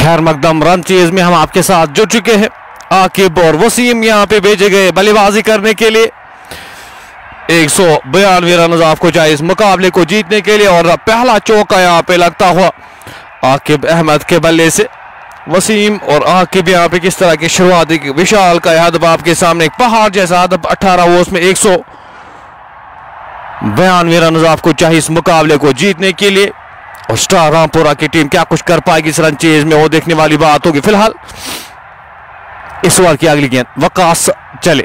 खैर मकदम run chase में हम आपके साथ जुड़ चुके हैं। आकिब और वसीम यहाँ पे भेजे गए बल्लेबाजी करने के लिए। 192 रन आपको चाहिए इस मुकाबले को जीतने के लिए। और पहला चौका यहाँ पे लगता हुआ आकिब अहमद के बल्ले से। वसीम और आकिब यहाँ पे किस तरह की शुरुआत, विशाल का हदफ आपके सामने, एक पहाड़ जैसा हदफ 18 ओवर्स में 192 रन आपको चाहिए इस मुकाबले को जीतने के लिए। और स्टार रामपुरा की टीम क्या कुछ कर पाएगी इस रन चेज में, वो देखने वाली बात होगी। फिलहाल इस ओवर की अगली गेंद वकास चले,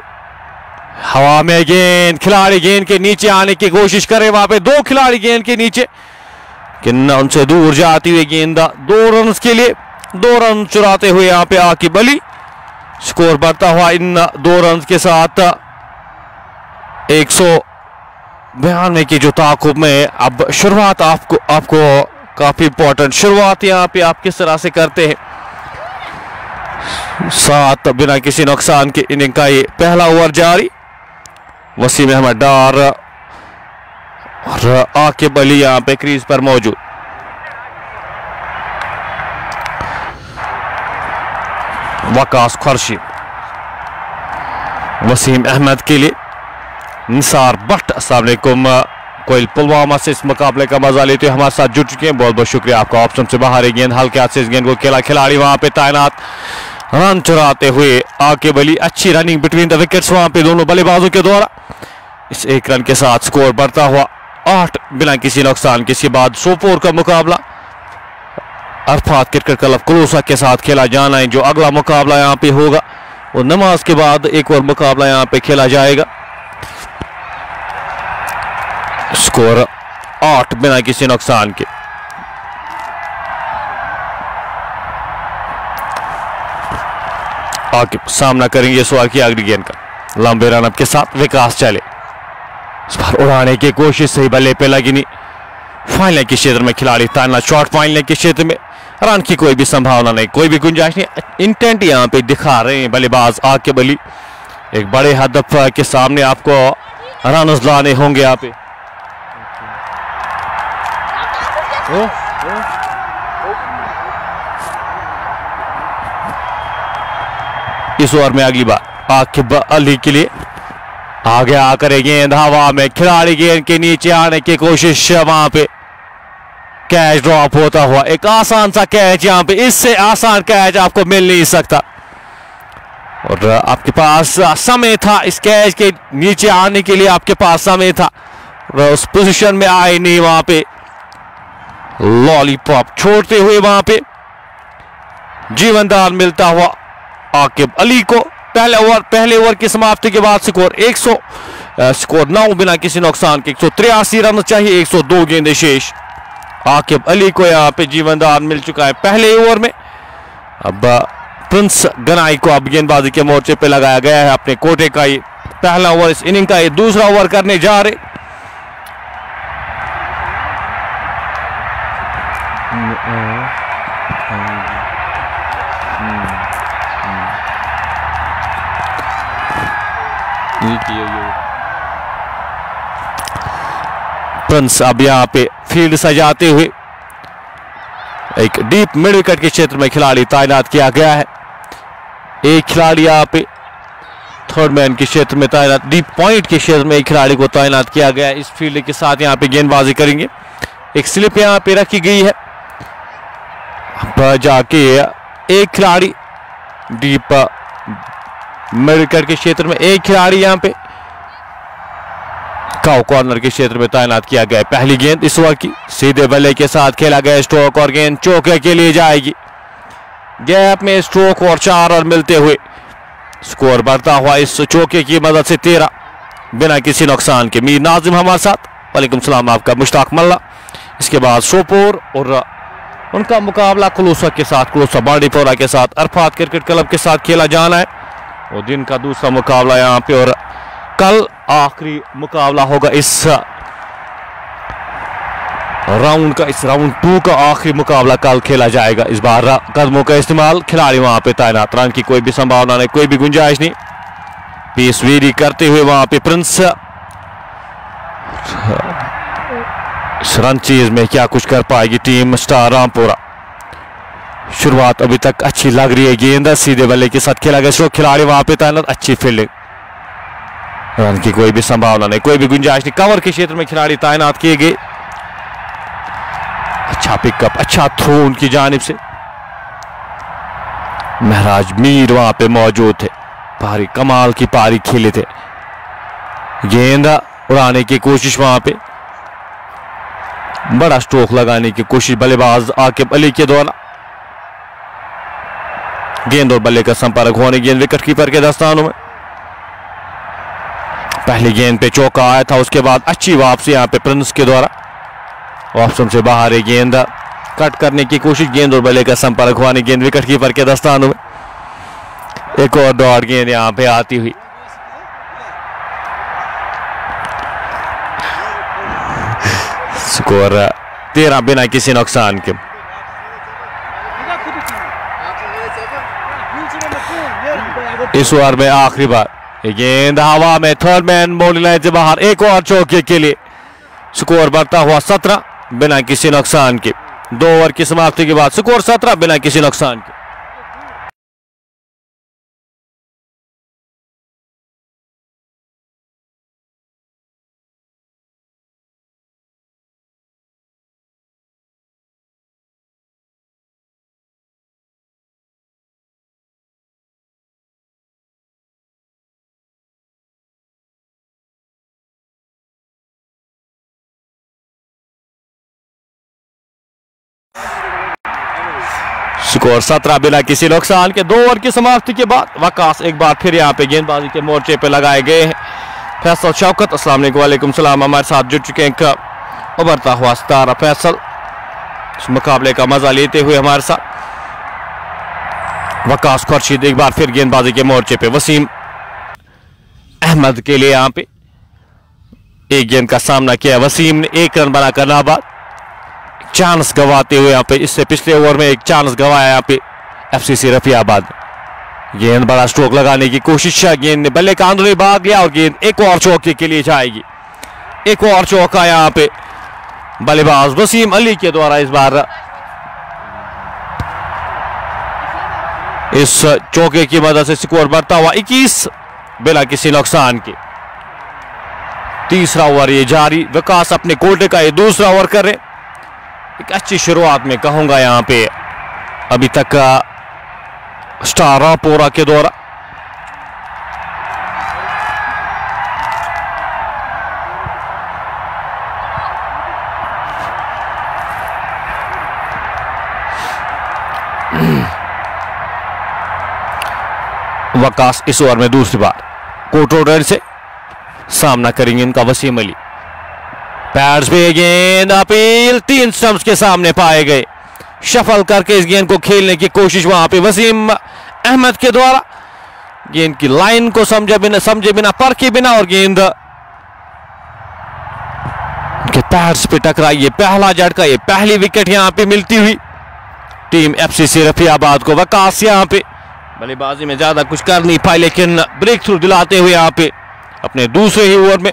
हवा में गेंद, खिलाड़ी गेंद के नीचे आने की कोशिश करे, वहां पे दो खिलाड़ी गेंद के नीचे, किन्ना उनसे दूर जाती हुई गेंद 2 रन के लिए, 2 रन चुराते हुए यहाँ पे आकिब अली। स्कोर बढ़ता हुआ इन 2 रन के साथ 192 की जो ताकुब में। अब शुरुआत आपको काफी इंपॉर्टेंट शुरुआत यहाँ पे आप किस तरह से करते हैं। 7 बिना किसी नुकसान के इनिंग का ये पहला ओवर जारी। वसीम अहमद डार और आकिब अली यहाँ पे क्रीज पर मौजूद। वकास खुर्शीद, वसीम अहमद के लिए निसार भट्ट। अस्सलाम वालेकुम, कोयल पुलवामा से इस मुकाबले का मजा लेते हुए हमारे साथ जुड़ चुके हैं, बहुत बहुत शुक्रिया आपका। ऑप्शन से बाहर है गेंद, हल्के हाथ से इस गेंद को खेला, खिलाड़ी वहां पे तैनात, रन चुराते हुए आकिब अली। अच्छी रनिंग बिटवीन द विकेट्स वहां पे दोनों बल्लेबाजों के द्वारा। इस 1 रन के साथ स्कोर बढ़ता हुआ 8 बिना किसी नुकसान के। इसके बाद सोपोर का मुकाबला अरफात क्रिकेट क्लब क्लोसा के साथ खेला जाना है। जो अगला मुकाबला यहाँ पे होगा वो नमाज के बाद एक और मुकाबला यहाँ पे खेला जाएगा। स्कोर 8 बिना किसी नुकसान के। आकिब सामना करेंगे इस ओवर की अगली गेंद का, लंबे रन के साथ विकास चले, इस बार उड़ाने की कोशिश, सही बल्ले पे लगी नहीं। फाइनल के क्षेत्र में खिलाड़ी तैनात, शॉर्ट फाइनल के क्षेत्र में रन की कोई भी संभावना नहीं, कोई भी गुंजाइश नहीं। इंटेंट यहाँ पे दिखा रहे हैं बल्लेबाज आकिब अली। एक बड़े हदफ के सामने आपको रन लाने होंगे यहाँ पे। इस ओवर में अगली बार आकिब अली के लिए आगे आकर गेंद हवा में, खिलाड़ी गेंद के नीचे आने की कोशिश, वहां पे कैच ड्रॉप होता हुआ। एक आसान सा कैच यहाँ पे, इससे आसान कैच आपको मिल नहीं सकता। और आपके पास समय था इस कैच के नीचे आने के लिए, आपके पास समय था, उस पोजीशन में आए नहीं। वहां पे लॉलीपॉप छोड़ते हुए वहां पे जीवनदान मिलता हुआ आकिब अली को। पहले ओवर की समाप्ति के बाद स्कोर 9 बिना किसी नुकसान के 183 रन चाहिए, 102 गेंदें शेष। आकिब अली को यहाँ पे जीवनदान मिल चुका है पहले ओवर में। अब प्रिंस गनाई को अब गेंदबाजी के मोर्चे पे लगाया गया है। अपने कोटे का ये पहला ओवर, इस इनिंग का ये दूसरा ओवर करने जा रहे। प्रिंस अब यहाँ पे फील्ड सजाते हुए, एक डीप मिड विकेट के क्षेत्र में खिलाड़ी तैनात किया गया है। एक खिलाड़ी यहाँ पे थर्ड मैन के क्षेत्र में तैनात, डीप पॉइंट के क्षेत्र में एक खिलाड़ी को तैनात किया गया है। इस फील्ड के साथ यहाँ पे गेंदबाजी करेंगे। एक स्लिप यहाँ पे रखी गई है, जाके एक खिलाड़ी डीप मिड विकेट के क्षेत्र में, एक खिलाड़ी यहाँ पे काउ कॉर्नर के क्षेत्र में तैनात किया गया है। पहली गेंद इस ओवर की सीधे बल्ले के साथ खेला गया स्ट्रोक, और गेंद चौके के लिए जाएगी। गैप में स्ट्रोक और 4 रन मिलते हुए स्कोर बढ़ता हुआ इस चौके की मदद से 13 बिना किसी नुकसान के। मीर नाजिम हमारे साथ, वालेकुम सलाम आपका, मुश्ताक मल्ला। इसके बाद सोपोर और उनका मुकाबला क्लोसा के साथ, क्लोसा बांडीपोरा के साथ, अरफात क्रिकेट क्लब के साथ खेला जाना है। और दिन का दूसरा मुकाबला यहाँ पे, और कल आखिरी मुकाबला होगा इस राउंड का, इस राउंड 2 का आखिरी मुकाबला कल खेला जाएगा। इस बार कदमों का इस्तेमाल, खिलाड़ी वहां पे तैनात, रन की कोई भी संभावना नहीं, कोई भी गुंजाइश नहीं। पीस वीरी करते हुए वहां पे प्रिंस। इस रन चीज में क्या कुछ कर पाएगी टीम स्टार रामपुरा। शुरुआत अभी तक अच्छी लग रही है। गेंद सीधे बल्ले के साथ खेला गया, स्ट्रोक खिलाड़ी वहां पे तैनात, अच्छी फील्डिंग, रन की कोई भी संभावना नहीं, कोई भी गुंजाइश नहीं, कवर के क्षेत्र में खिलाड़ी तैनात किए गए। अच्छा पिकअप, अच्छा थ्रो उनकी जानिब से, महराज मीर वहां पे मौजूद थे, पारी कमाल की पारी खेले थे। गेंद उड़ाने की कोशिश वहां पे, बड़ा स्ट्रोक लगाने की कोशिश बल्लेबाज आकिब अली के द्वारा, गेंद और बल्ले का संपर्क होने, गेंद विकेट कीपर के दस्तानों में। पहली गेंद पे चौका आया था, उसके बाद अच्छी वापसी यहां पे प्रिंस के द्वारा, ऑप्शन से बाहर है, गेंद कट करने की कोशिश, गेंद और बल्ले का संपर्क होने, गेंद विकेट कीपर के दस्तानों में। एक और डॉट गेंद यहां पे आती हुई, स्कोर 13 बिना किसी नुकसान के। इस ओवर में आखिरी बार गेंद हवा में, थर्ड मैन बॉलिंग लाइन से बाहर, एक और चौके के लिए, स्कोर बढ़ता हुआ 17 बिना किसी नुकसान के। 2 ओवर की समाप्ति के बाद स्कोर 17 बिना किसी नुकसान के। स्कोर 17 बिना किसी नुकसान के। 2 ओवर की समाप्ति के बाद वकास एक बार फिर यहाँ पे गेंदबाजी के मोर्चे पे लगाए गए हैं। फैसल शौकत, अस्सलाम वालेकुम सलाम, हमारे साथ जुड़ चुके हैं उभरता हुआ सितारा फैसल, इस मुकाबले का मजा लेते हुए हमारे साथ। वकास खुर्शीद एक बार फिर गेंदबाजी के मोर्चे पे, वसीम अहमद के लिए यहाँ पे एक गेंद का सामना किया, वसीम ने 1 रन बनाकर नाबाद, चांस गवाते हुए यहाँ पे, इससे पिछले ओवर में एक चांस गवाया यहाँ पे एफसीसी रफियाबाद। गेंद बड़ा स्ट्रोक लगाने की कोशिश, गेंद ने बल्ले का अंदरूनी भाग लिया और गेंद एक और चौके के लिए जाएगी। एक और चौका यहाँ पे बल्लेबाज वसीम अली के द्वारा इस बार। इस चौके की मदद से स्कोर बढ़ता हुआ 21 बिना किसी नुकसान के। तीसरा ओवर ये जारी, विकास अपने कोटे का ये दूसरा ओवर कर रहे, एक अच्छी शुरुआत में कहूंगा यहां पे अभी तक स्टार रापोरा के द्वारा। वकास इस ओवर में दूसरी बार कोर्ट ऑर्डर से सामना करेंगे इनका वसीम अली। पैड्स पे गेंद अपील, 3 स्टंप्स के सामने पाए गए, शफल करके इस गेंद को खेलने की कोशिश वहां पे वसीम अहमद के द्वारा, गेंद की लाइन को समझे बिना परखे बिना, और गेंद के पैड्स पे टकराई, ये पहला झटका, ये पहली विकेट यहां पे मिलती हुई टीम एफसीसी रफियाबाद को। वकास यहां पे बल्लेबाजी में ज्यादा कुछ कर नहीं पाए, लेकिन ब्रेक थ्रू दिलाते हुए यहां पे अपने दूसरे ही ओवर में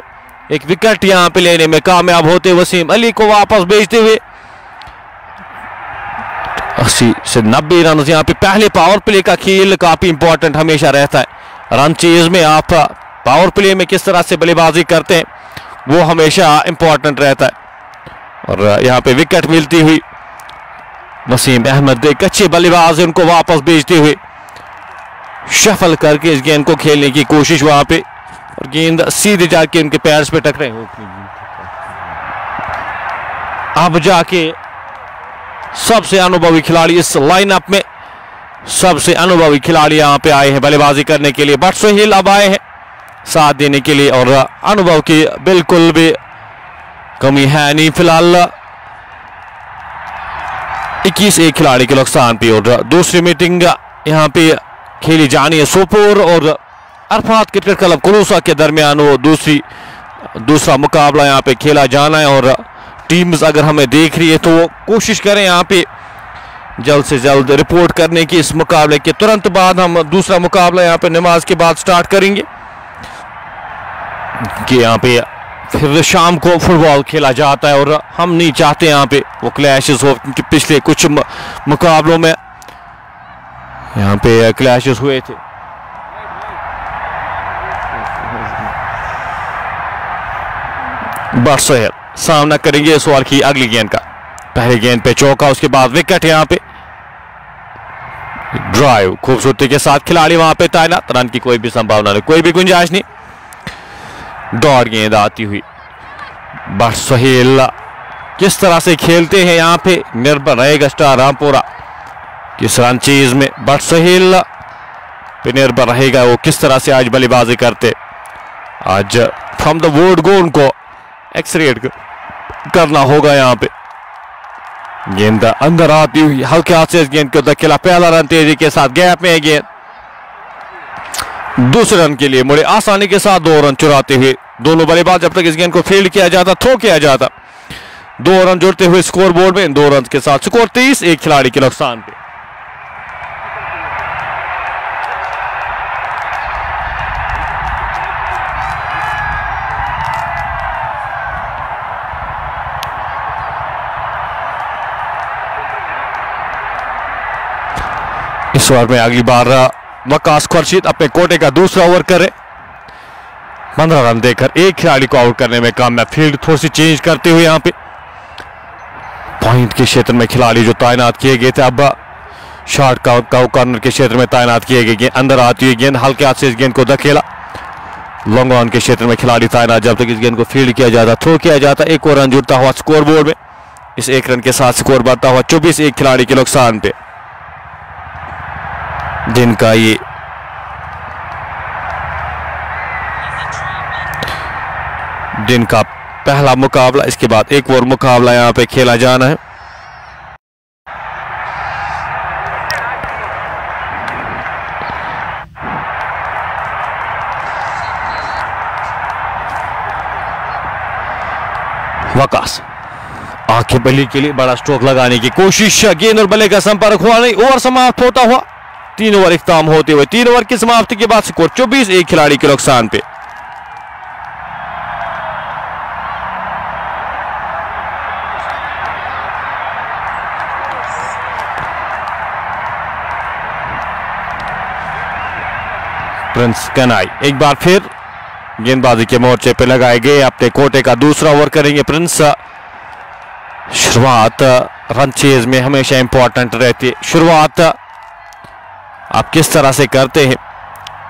एक विकेट यहां पे लेने में कामयाब होते, वसीम अली को वापस भेजते हुए 80 से 90 रन। यहां पे पहले पावर प्ले का खेल काफी इंपॉर्टेंट हमेशा रहता है, रन चेज में आप पावर प्ले में किस तरह से बल्लेबाजी करते हैं वो हमेशा इंपॉर्टेंट रहता है। और यहां पे विकेट मिलती हुई वसीम अहमद एक अच्छे बल्लेबाज उनको वापस भेजते हुए शफल करके इस गेंद को खेलने की कोशिश वहां पे, और गेंद सीधे जाके उनके पैर्स पे टकराई। अब जाके सबसे अनुभवी खिलाड़ी इस लाइनअप में, सबसे अनुभवी खिलाड़ी यहां पे आए हैं बल्लेबाजी करने के लिए। बट सोहेल अब आए हैं साथ देने के लिए, और अनुभव की बिल्कुल भी कमी है नहीं फिलहाल। 21 एक खिलाड़ी के नुकसान पे, और दूसरी मीटिंग यहां पे खेली जानी है सोपोर और अरफात क्रिकेट क्लब कुलूसा के दरमियान। वो दूसरा मुकाबला यहाँ पे खेला जाना है, और टीम्स अगर हमें देख रही है तो वो कोशिश करें यहाँ पे जल्द से जल्द रिपोर्ट करने की। इस मुकाबले के तुरंत बाद हम दूसरा मुकाबला यहाँ पे नमाज के बाद स्टार्ट करेंगे, कि यहाँ पे फिर शाम को फुटबॉल खेला जाता है, और हम नहीं चाहते यहाँ पे वो क्लैशेस हो, क्योंकि पिछले कुछ मुकाबलों में यहाँ पे क्लैशेस हुए थे। बट सोहेल सामना करेंगे इस ओवर की अगली गेंद का। पहले गेंद पे चौका, उसके बाद विकेट। यहाँ पे ड्राइव खूबसूरती के साथ खिलाड़ी वहां पे तैनात। रन की कोई भी संभावना नहीं, कोई भी गुंजाइश नहीं। डॉट गेंद आती हुई। बट सोहेल किस तरह से खेलते हैं यहाँ पे निर्भर रहेगा स्टार रामपुरा किस रन चीज में। बट सोहेल पे निर्भर रहेगा वो किस तरह से आज बल्लेबाजी करते। आज फ्रॉम द वुड गो उनको एक्सरेट करना होगा। यहाँ पे गेंद अंदर आती हुई हल्के हाथ से इस गेंद को धकेला। पहला रन तेजी के साथ गैप में गेंद। दूसरे रन के लिए मुड़े आसानी के साथ 2 रन चुराते हुए दोनों बल्लेबाज। जब तक इस गेंद को फील्ड किया जाता, थ्रो किया जाता, 2 रन जुड़ते हुए स्कोर बोर्ड में। 2 रन के साथ स्कोर 23, एक खिलाड़ी के नुकसान पे। इस ओवर में अगली बार वकास खुर्शीद अपने कोटे का दूसरा ओवर करे। 15 रन देकर एक खिलाड़ी को आउट करने में कामयाब। फील्ड थोड़ी सी चेंज करते हुए यहाँ पे पॉइंट के क्षेत्र में खिलाड़ी जो तैनात किए गए थे, अब शॉर्ट का कॉर्नर के क्षेत्र में तैनात किए गए। गेंद अंदर आती हुई गेंद हल्के हाथ से इस गेंद को धकेला। लॉन्ग ऑन के क्षेत्र में खिलाड़ी तैनात। जब तक इस गेंद को फील्ड किया जाता, थ्रो किया जाता, एक और रन जुड़ता हुआ स्कोर बोर्ड में। इस 1 रन के साथ स्कोर बढ़ता हुआ 24, एक खिलाड़ी के नुकसान पे। दिन का ये दिन का पहला मुकाबला, इसके बाद एक और मुकाबला यहां पे खेला जाना है। वकास आंखें बली के लिए बड़ा स्ट्रोक लगाने की कोशिश। गेंद और बल्ले का संपर्क हुआ नहीं। ओवर समाप्त होता हुआ 3 ओवर इख्तिताम होते हुए 3 ओवर की समाप्ति के बाद स्कोर 24, एक खिलाड़ी के नुकसान पे। प्रिंस कनाई एक बार फिर गेंदबाजी के मोर्चे पे लगाए गए। अपने कोटे का दूसरा ओवर करेंगे प्रिंस। शुरुआत रन चेज में हमेशा इंपॉर्टेंट रहती है। शुरुआत आप किस तरह से करते हैं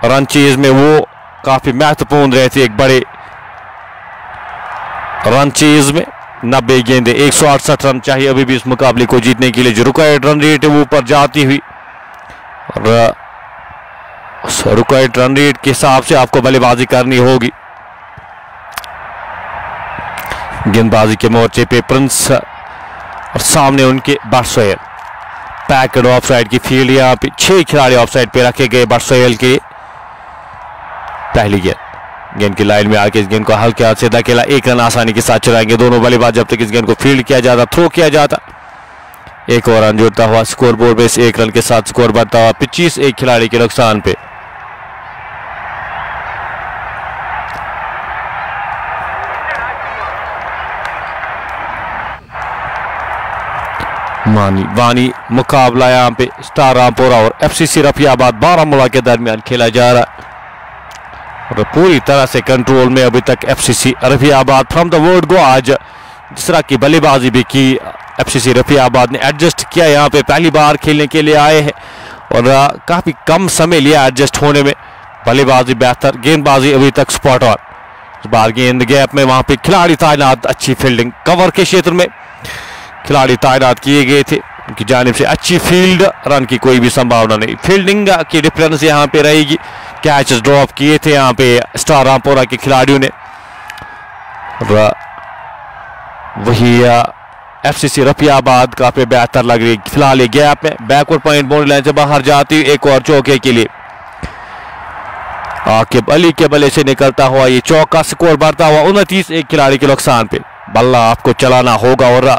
रन चेज में, वो काफी महत्वपूर्ण रहती है। एक बड़े रन चेज में 90 गेंदे 168 रन चाहिए अभी भी इस मुकाबले को जीतने के लिए। जो रिक्वायर्ड रन रेट है वो ऊपर जाती हुई, और रिक्वायर्ड रन रेट के हिसाब से आपको बल्लेबाजी करनी होगी। गेंदबाजी के मोर्चे पे प्रिंस और सामने उनके but Sohail. Packed of side की फील्ड, यहाँ पे 6 खिलाड़ी ऑफ साइड पे रखे गए बट सोहेल के। पहली गेंद की लाइन में आके इस गेंद को हल्के हाथ से धकेला। 1 रन आसानी के साथ चलाएंगे दोनों बल्लेबाज। जब तक इस गेंद को फील्ड किया जाता, थ्रो किया जाता, एक और रन जुड़ता हुआ स्कोर बोर्ड में। इस 1 रन के साथ स्कोर बढ़ता हुआ 25, एक खिलाड़ी के नुकसान पे। वानी मुकाबला यहाँ पे स्टार रामपुरा और FCC रफियाबाद बारामूला के दरमियान खेला जा रहा है, और पूरी तरह से कंट्रोल में अभी तक FCC Rafiabad. From the word go आज जिस तरह की बल्लेबाजी भी की FCC रफियाबाद ने, एडजस्ट किया। यहाँ पे पहली बार खेलने के लिए आए हैं और काफी कम समय लिया एडजस्ट होने में। बल्लेबाजी बेहतर, गेंदबाजी अभी तक स्पॉट ऑन। इस बार गेंद गैप में वहां पे खिलाड़ी तैनात। अच्छी फील्डिंग, कवर के क्षेत्र में खिलाड़ी तैनात किए गए थे उनकी जानिब से। अच्छी फील्ड, रन की कोई भी संभावना नहीं। फील्डिंग की डिफरेंस यहाँ पे रहेगी। कैचेस ड्रॉप किए थे यहाँ पे स्टार रामपुरा के खिलाड़ियों ने, वही FCC रफियाबाद काफी बेहतर लग रही है। फिलहाल ये गैप में बैकवर्ड पॉइंट बाउंड्री लाइन से बाहर जाती हुई एक और चौके के लिए आकिब अली के बल्ले से निकलता हुआ ये चौका। स्कोर बढ़ता हुआ 29, एक खिलाड़ी के नुकसान पे। बल्ला आपको चलाना होगा और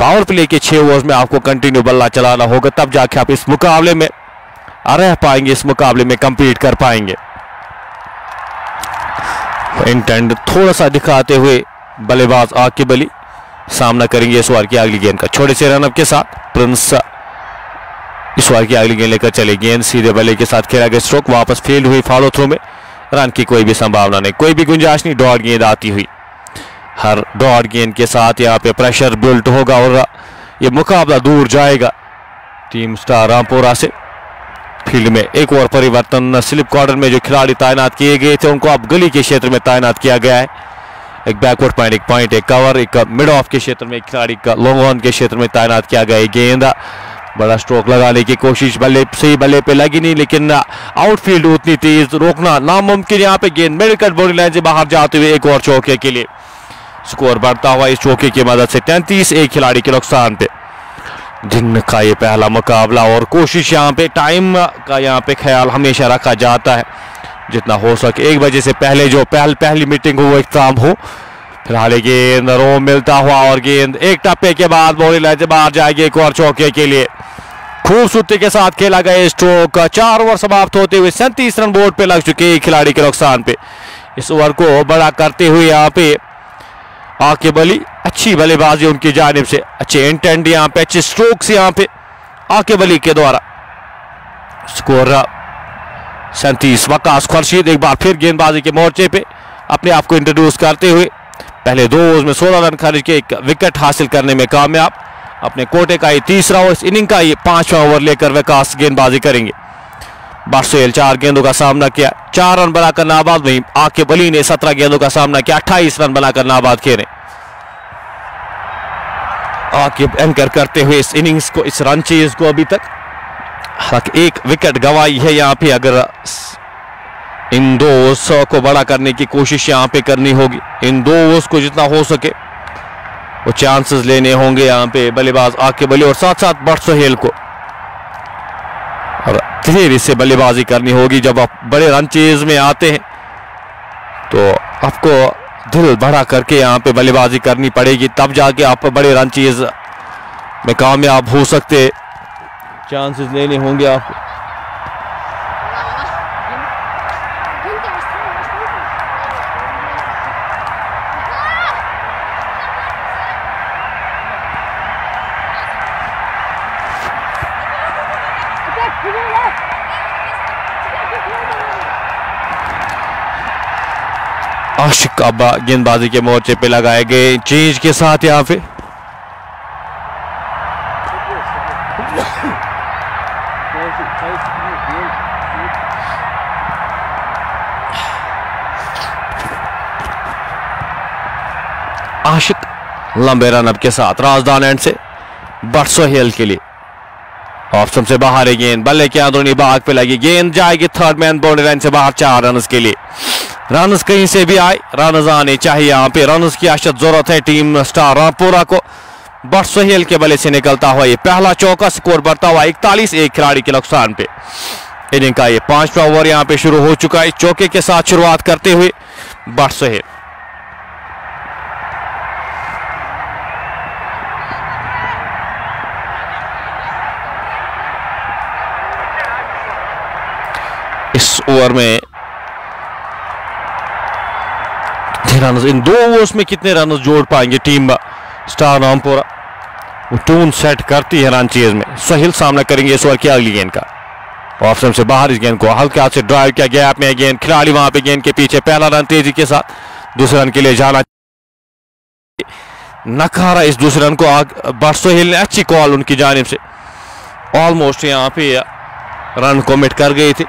पावर प्ले के 6 ओवर्स में आपको कंटिन्यू बल्ला चलाना होगा, तब जाके आप इस मुकाबले में रह पाएंगे, इस मुकाबले में कंपीट कर पाएंगे। इंटेंट थोड़ा सा दिखाते हुए बल्लेबाज आकिब अली सामना करेंगे इस ओवर की अगली गेंद का। छोटे से रनअप के साथ प्रिंस इस बार की अगली गेंद लेकर चले, गेंद सीधे बल्ले के साथ खेला गया, स्ट्रोक वापस फील्ड हुई, फॉलो थ्रू में रन की कोई भी संभावना नहीं, कोई भी गुंजाइश नहीं। डॉट गेंद आती हुई, हर डॉट गेंद के साथ यहाँ पे प्रेशर बिल्ड होगा और ये मुकाबला दूर जाएगा टीम स्टार रामपुरा से। फील्ड में एक और परिवर्तन, स्लिप कॉर्नर में जो खिलाड़ी तैनात किए गए थे उनको अब गली के क्षेत्र में तैनात किया गया है। एक बैकवर्ड पॉइंट, एक कवर, एक मिड ऑफ के क्षेत्र में, एक खिलाड़ी का लॉन्ग ऑन के क्षेत्र में तैनात किया गया है। गेंद बड़ा स्ट्रोक लगाने की कोशिश, बल्ले सही बल्ले पे लगी नहीं, लेकिन आउटफील्ड उतनी तेज रोकना नामुमकिन। यहाँ पे गेंद मिड कट बॉडी लाइन से बाहर जाते हुए एक और चौके के लिए स्कोर बढ़ता हुआ इस चौके की मदद से 33 एक खिलाड़ी के नुकसान पे। दिन का ये पहला मुकाबला और कोशिश यहाँ पे टाइम का यहाँ पे ख्याल हमेशा रखा जाता है, जितना हो सके 1 बजे से पहले जो पहली मीटिंग हो वो इख्तिताम हो। फिलहाल गेंद रो मिलता हुआ और गेंद एक टप्पे के बाद बॉडी लाइन से बाहर जाएगी एक और चौके के लिए। खूबसूरती के साथ खेला गया स्ट्रोक, 4 ओवर समाप्त होते हुए 37 रन बोर्ड पे लग चुके एक खिलाड़ी के नुकसान पे। इस ओवर को बड़ा करते हुए यहाँ पे आकिब अली, अच्छी बल्लेबाजी उनकी जानिब से, अच्छे इंटेंट यहाँ पे, अच्छे स्ट्रोक्स यहाँ पे आकिब अली के द्वारा। स्कोर 37। वकास खुर्शीद एक बार फिर गेंदबाजी के मोर्चे पे अपने आप को इंट्रोड्यूस करते हुए पहले 2 ओवर में 16 रन खर्च के एक विकेट हासिल करने में कामयाब। अपने कोटे का ये तीसरा ओवर, इस इनिंग का ये 5वां ओवर लेकर विकास गेंदबाजी करेंगे। बारसोल 4 गेंदों का सामना किया, 4 रन बनाकर नाबाद। वहीं आकिब अली ने 17 गेंदों का सामना किया, 28 रन बनाकर नाबाद खेले। आकिब एंकर करते हुए इस इनिंग्स को, इस रन चेज को अभी तक एक विकेट गंवाई है। यहाँ पे अगर इन 2 ओवर्स को बड़ा करने की कोशिश यहाँ पे करनी होगी, इन 2 ओवर्स को जितना हो सके वो चांसेस लेने होंगे यहाँ पे बल्लेबाज आकिब अली और साथ साथ बारसोल को, और धीरे से बल्लेबाजी करनी होगी। जब आप बड़े रन चेज में आते हैं तो आपको दिल बड़ा करके यहाँ पे बल्लेबाजी करनी पड़ेगी, तब जाके आप बड़े रन चेज में कामयाब हो सकते, चांसेस लेने होंगे आपको। आशिक अब्बा गेंदबाजी के मोर्चे पे लगाए गए चेंज के साथ यहाँ पे आशिक लंबे रनअप के साथ राजदान एंड से बारसोल के लिए ऑप्शन से बाहर है गेंद, बल्ले के अंदरूनी भाग पे लगी, गेंद जाएगी थर्ड मैन बाउंड्री लाइन से बाहर 4 रन के लिए। रन कहीं से भी आए, रन आने चाहिए, यहाँ पे रन की अशद जरूरत है टीम स्टार रामपुरा को। बारसोल के बल्ले से निकलता हुआ ये पहला चौका, स्कोर बढ़ता हुआ 41 एक खिलाड़ी के नुकसान पे। इनिंग का ये 5वां ओवर यहाँ पे शुरू हो चुका है। चौके के साथ शुरुआत करते हुए बारसोल, इस ओवर में रन, इन 2 ओवर्स में कितने रन जोड़ पाएंगे टीम स्टार रामपुरा, वो टून सेट करती है रन चेज में। सोहेल सामना करेंगे इस ओवर की अगली गेंद का, ऑप्शन से बाहर इस गेंद को हल्के हाथ से ड्राइव किया, गैप में गेंद, खिलाड़ी वहां पे गेंद के पीछे, पहला रन तेजी के साथ, दूसरे रन के लिए जाना नकारा। इस दूसरे रन को बारसोल ने, अच्छी कॉल उनकी जानिब से, ऑलमोस्ट यहाँ पे रन कमिट कर गए थे।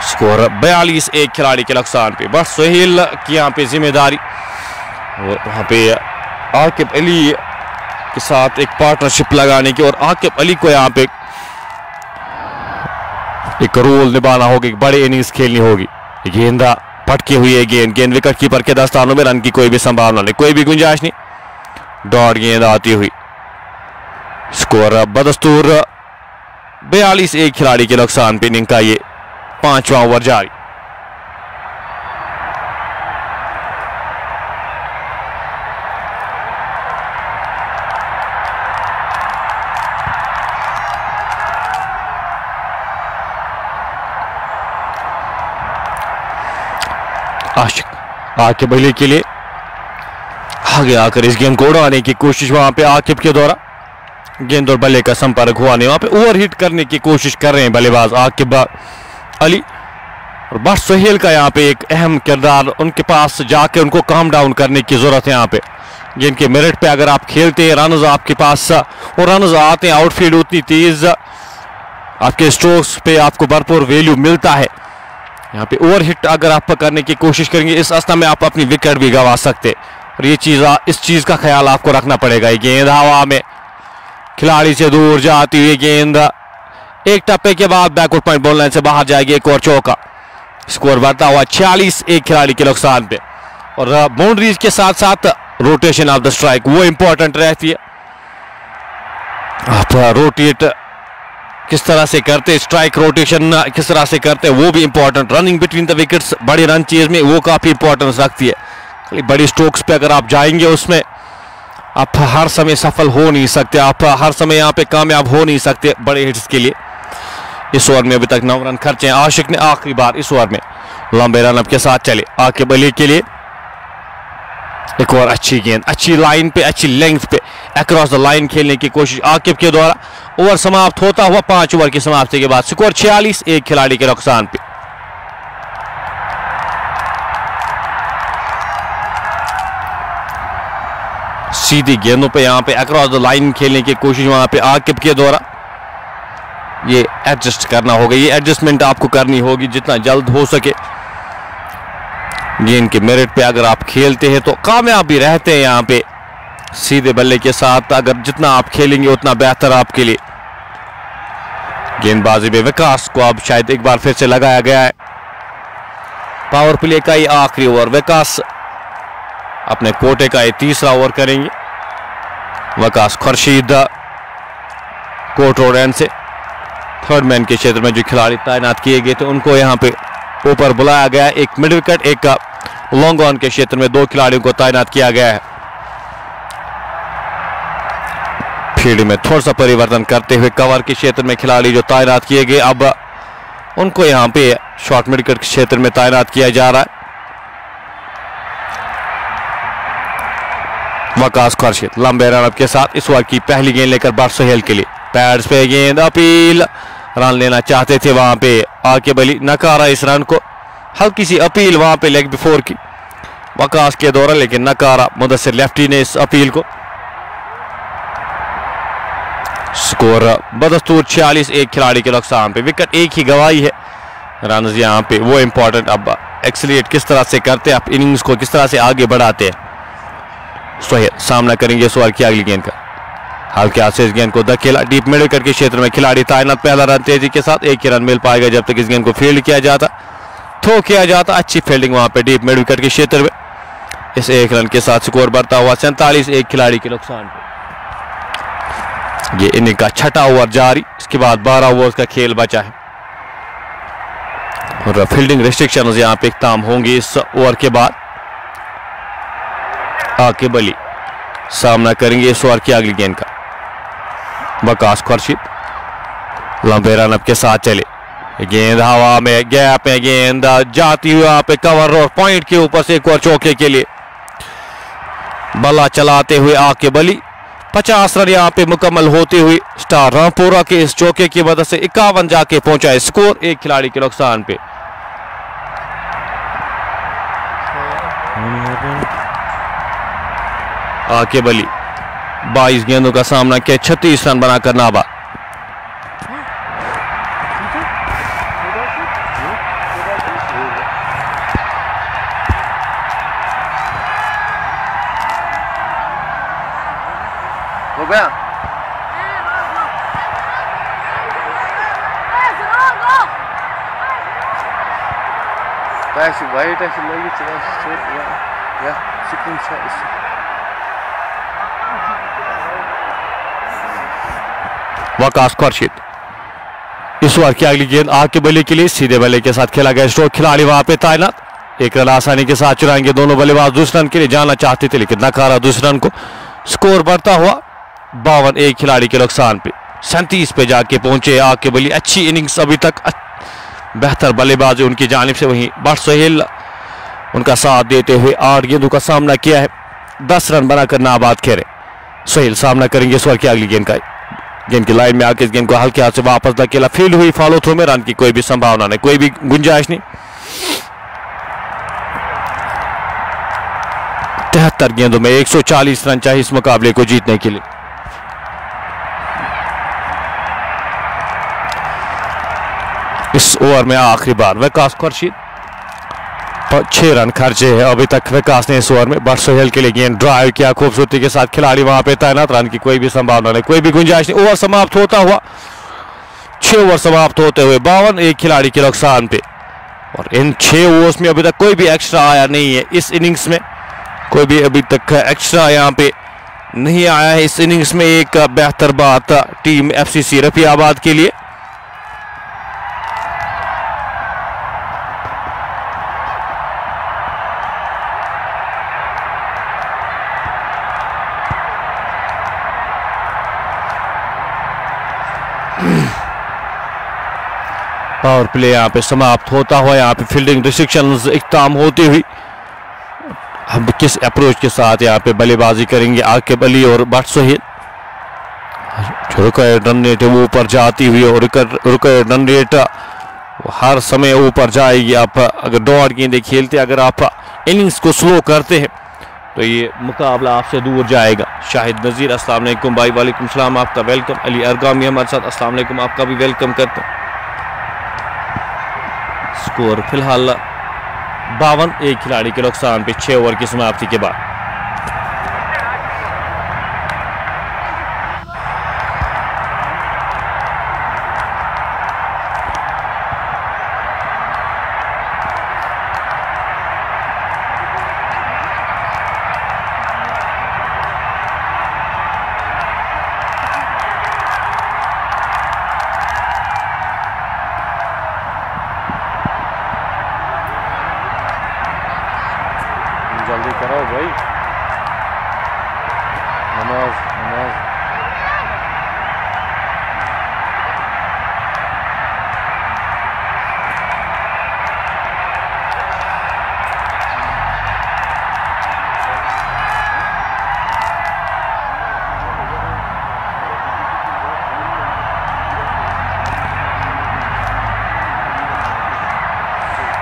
स्कोर 42 एक खिलाड़ी के नुकसान पे। बारसोल की यहाँ पे जिम्मेदारी, वहां पे आकिब अली के साथ एक पार्टनरशिप लगाने की, और आकिब अली को यहाँ पे एक रोल निभाना होगा, एक बड़े इनिंग्स खेलनी होगी। गेंदा पटकी हुई है, गेंद विकेट कीपर के दस्तानों में, रन की कोई भी संभावना नहीं, कोई भी गुंजाइश नहीं। डॉट गेंद आती हुई, स्कोर बदस्तूर 42 एक खिलाड़ी के नुकसान पे। इनिंग का ये 5वां ओवर जारी। आशिक आकिब अली के लिए आगे आकर इस गेंद को उड़ाने की कोशिश वहां पे आकिब के द्वारा, गेंद और बल्ले का संपर्क हुआ नहीं। वहां पे ओवरहिट करने की कोशिश कर रहे हैं बल्लेबाज आकिब अली। और बट सोहेल का यहाँ पे एक अहम किरदार, उनके पास जाके उनको काम डाउन करने की जरूरत है। यहाँ पे गेंद के मेरिट पे अगर आप खेलते हैं, रन आपके पास और रन आते हैं, आउटफील्ड उतनी तेज, आपके स्ट्रोक्स पे आपको भरपूर वैल्यू मिलता है। यहाँ पे ओवरहिट अगर आप करने की कोशिश करेंगे, इस अवस्था में आप अपनी विकेट भी गंवा सकते। और ये चीज, इस चीज का ख्याल आपको रखना पड़ेगा। ये गेंद हवा में खिलाड़ी से दूर जाती हुई गेंद एक टप्पे के बाद बैकवर्ड पॉइंट बॉल लाइन से बाहर जाएगी। एक और चौका, स्कोर बढ़ता हुआ 46 एक खिलाड़ी के नुकसान पे। और बाउंड्रीज के साथ साथ रोटेशन ऑफ द स्ट्राइक वो इंपॉर्टेंट रहती है। आप रोटेट किस तरह से करते, स्ट्राइक रोटेशन किस तरह से करते, वो भी important. Running between the wickets बड़े रन चेज में वो काफी इंपॉर्टेंस रखती है। बड़ी स्ट्रोक्स पे अगर आप जाएंगे, उसमें आप हर समय सफल हो नहीं सकते, आप हर समय यहाँ पे कामयाब हो नहीं सकते बड़े हिट्स के लिए। इस ओवर में अभी तक 9 रन खर्चे हैं। आशिक ने आखिरी बार इस ओवर में लंबे रन के साथ चले। आकिब अली के लिए एक और अच्छी गेंद, अच्छी लाइन पे, अच्छी लेंथ पे अक्रॉस द लाइन खेलने की कोशिश आकिब के द्वारा। ओवर समाप्त होता हुआ 5 ओवर की समाप्ति के बाद स्कोर 46 एक खिलाड़ी के नुकसान पे। सीधी गेंदों पे यहाँ पे अक्रॉस द लाइन खेलने की कोशिश वहां पे आकिब के द्वारा। ये एडजस्ट करना होगा, ये एडजस्टमेंट आपको करनी होगी जितना जल्द हो सके। गेंद के मेरिट पे अगर आप खेलते हैं तो कामयाब भी रहते हैं। यहाँ पे सीधे बल्ले के साथ अगर जितना आप खेलेंगे उतना बेहतर आपके लिए। गेंदबाजी में विकास को अब शायद एक बार फिर से लगाया गया है। पावर प्ले का ये आखिरी ओवर, विकास अपने कोटे का ये तीसरा ओवर करेंगे। विकास खुर्शीद कोर्ट रोड एंड से थर्ड मैन के क्षेत्र में जो खिलाड़ी तैनात किए गए थे उनको यहाँ पे ऊपर बुलाया गया। एक मिड विकेट, एक लॉन्ग ऑन के क्षेत्र में 2 खिलाड़ियों को तैनात किया गया है। फील्ड में थोड़ा सा परिवर्तन करते हुए कवर के क्षेत्र में खिलाड़ी जो तैनात किए गए, अब उनको यहाँ पे शॉर्ट मिड विकेट के क्षेत्र में तैनात किया जा रहा है। वकास खुर्शीद लंबे रन के साथ इस ओवर की पहली गेंद लेकर बट सोहेल के लिए। पैड्स पे गेंद, अपील, रन लेना चाहते थे वहां पे आकिब अली, नकारा इस रन को। हल्की सी अपील वहां पे लेग बिफोर की वकास के दौरान, लेकिन नकारा मुदस्सिर लेफ्टी ने इस अपील को। स्कोर बदस्तूर 46 एक खिलाड़ी के नुकसान पे। विकेट एक ही गवाई है, रन यहाँ पे वो इंपॉर्टेंट। अब एक्सीलेट किस तरह से करते, आप इनिंग्स को किस तरह से आगे बढ़ाते हैं। सोहेल सामना करेंगे इस ओवर की अगली गेंद का। हल्के हाथ से इस गेंद को धकेला, डीप मिड विकेट के क्षेत्र में खिलाड़ी तैनात। पहला रन तेजी के साथ, एक ही रन मिल पाएगा जब तक इस गेंद को फील्ड किया जाता, थ्रो किया जाता। अच्छी फील्डिंग वहां पे डीप मिड विकेट के क्षेत्र में। इस एक रन के साथ स्कोर बढ़ता हुआ 47 एक खिलाड़ी के नुकसान पे। ये इनिंग का 6ठा ओवर जारी, इसके बाद 12 ओवर का खेल बचा है और फील्डिंग रिस्ट्रिक्शन यहाँ पे इख्ताम होंगी इस ओवर के बाद। आकिब अली सामना करेंगे इस ओवर की अगली गेंद का। वकास खुर्शीद लंबे रन अप के साथ चले। गेंद हवा में, गैप में गेंद जाती हुई यहाँ पे कवर और पॉइंट के ऊपर से एक और चौके के लिए बल्ला चलाते हुए आकिब अली। 50 रन यहाँ पे मुकम्मल होते हुए स्टार रामपुरा के इस चौके की मदद से 51 जाके पहुंचा है। स्कोर एक खिलाड़ी के नुकसान पे। आकिब अली 22 गेंदों का सामना किया, 36 रन बनाकर नाबाद। हो गया वाइट वकास खुर्शीद इस ओवर की अगली गेंद आकिब अली के लिए। सीधे बल्ले के साथ खेला गया स्ट्रोक, खिलाड़ी वहां पे तैनात। एक रन आसानी के साथ चुराएंगे दोनों बल्लेबाज। दूसरे रन के लिए जाना चाहते थे लेकिन नकारा दूसरे रन को। स्कोर बढ़ता हुआ 52 एक खिलाड़ी के नुकसान पे। 37 पे जाके पहुंचे आकिब अली। अच्छी इनिंग्स अभी तक, बेहतर बल्लेबाजी उनकी जानिब से। वहीं बट सोहेल उनका साथ देते हुए 8 गेंदों का सामना किया है, 10 रन बनाकर नाबाद खेले। सोहेल सामना करेंगे इस ओवर की अगली गेंद का। गेंद की लाइन में आके इस गेंद को हल्के हाथ से वापस धकेला, फील्ड हुई फॉलो थ्रो में, रन की कोई भी संभावना नहीं, कोई भी गुंजाइश नहीं। 73 गेंदों में 140 रन चाहिए इस मुकाबले को जीतने के लिए। इस ओवर में आखिरी बार विकास खुर्शीद 6 रन खर्चे हैं अभी तक विकास ने इस ओवर में। बट सोहेल के लिए गेंद ड्राइव किया खूबसूरती के साथ, खिलाड़ी वहां पे तैनात, रन की कोई भी संभावना नहीं, कोई भी गुंजाइश नहीं। ओवर समाप्त होता हुआ 6 ओवर समाप्त होते हुए 52 एक खिलाड़ी के नुकसान पे, और इन 6 ओवर्स में अभी तक कोई भी एक्स्ट्रा आया नहीं है। इस इनिंग्स में कोई भी अभी तक एक्स्ट्रा यहाँ पे नहीं आया है। इस इनिंग्स में एक बेहतर बात टीम एफसीसी रफियाबाद के लिए। पावर प्ले यहाँ पे समाप्त होता हुआ, यहाँ पे फील्डिंग रिस्ट्रिक्शंस इख्ताम होती हुई हम किस अप्रोच के साथ यहाँ पे बल्लेबाजी करेंगे आकिब अली और but Sohail. Required run rate वो ऊपर जाती हुई, और रिक्वायर्ड रन रेट हर समय ऊपर जाएगी। आप अगर डॉट गेंदें खेलते, अगर आप इनिंग्स को स्लो करते हैं तो ये मुकाबला आपसे दूर जाएगा। शाहिद नज़ीर अस्सलाम वालेकुम भाई। वालेकुम सलाम, आपका वेलकम। अली अरगामी हमारे साथ, अस्सलाम वालेकुम, आपका भी वेलकम करते हैं। स्कोर फिलहाल 52 एक खिलाड़ी के नुकसान पे 6 ओवर की समाप्ति के बाद। जल्दी करो भाई, नमाज नमाज।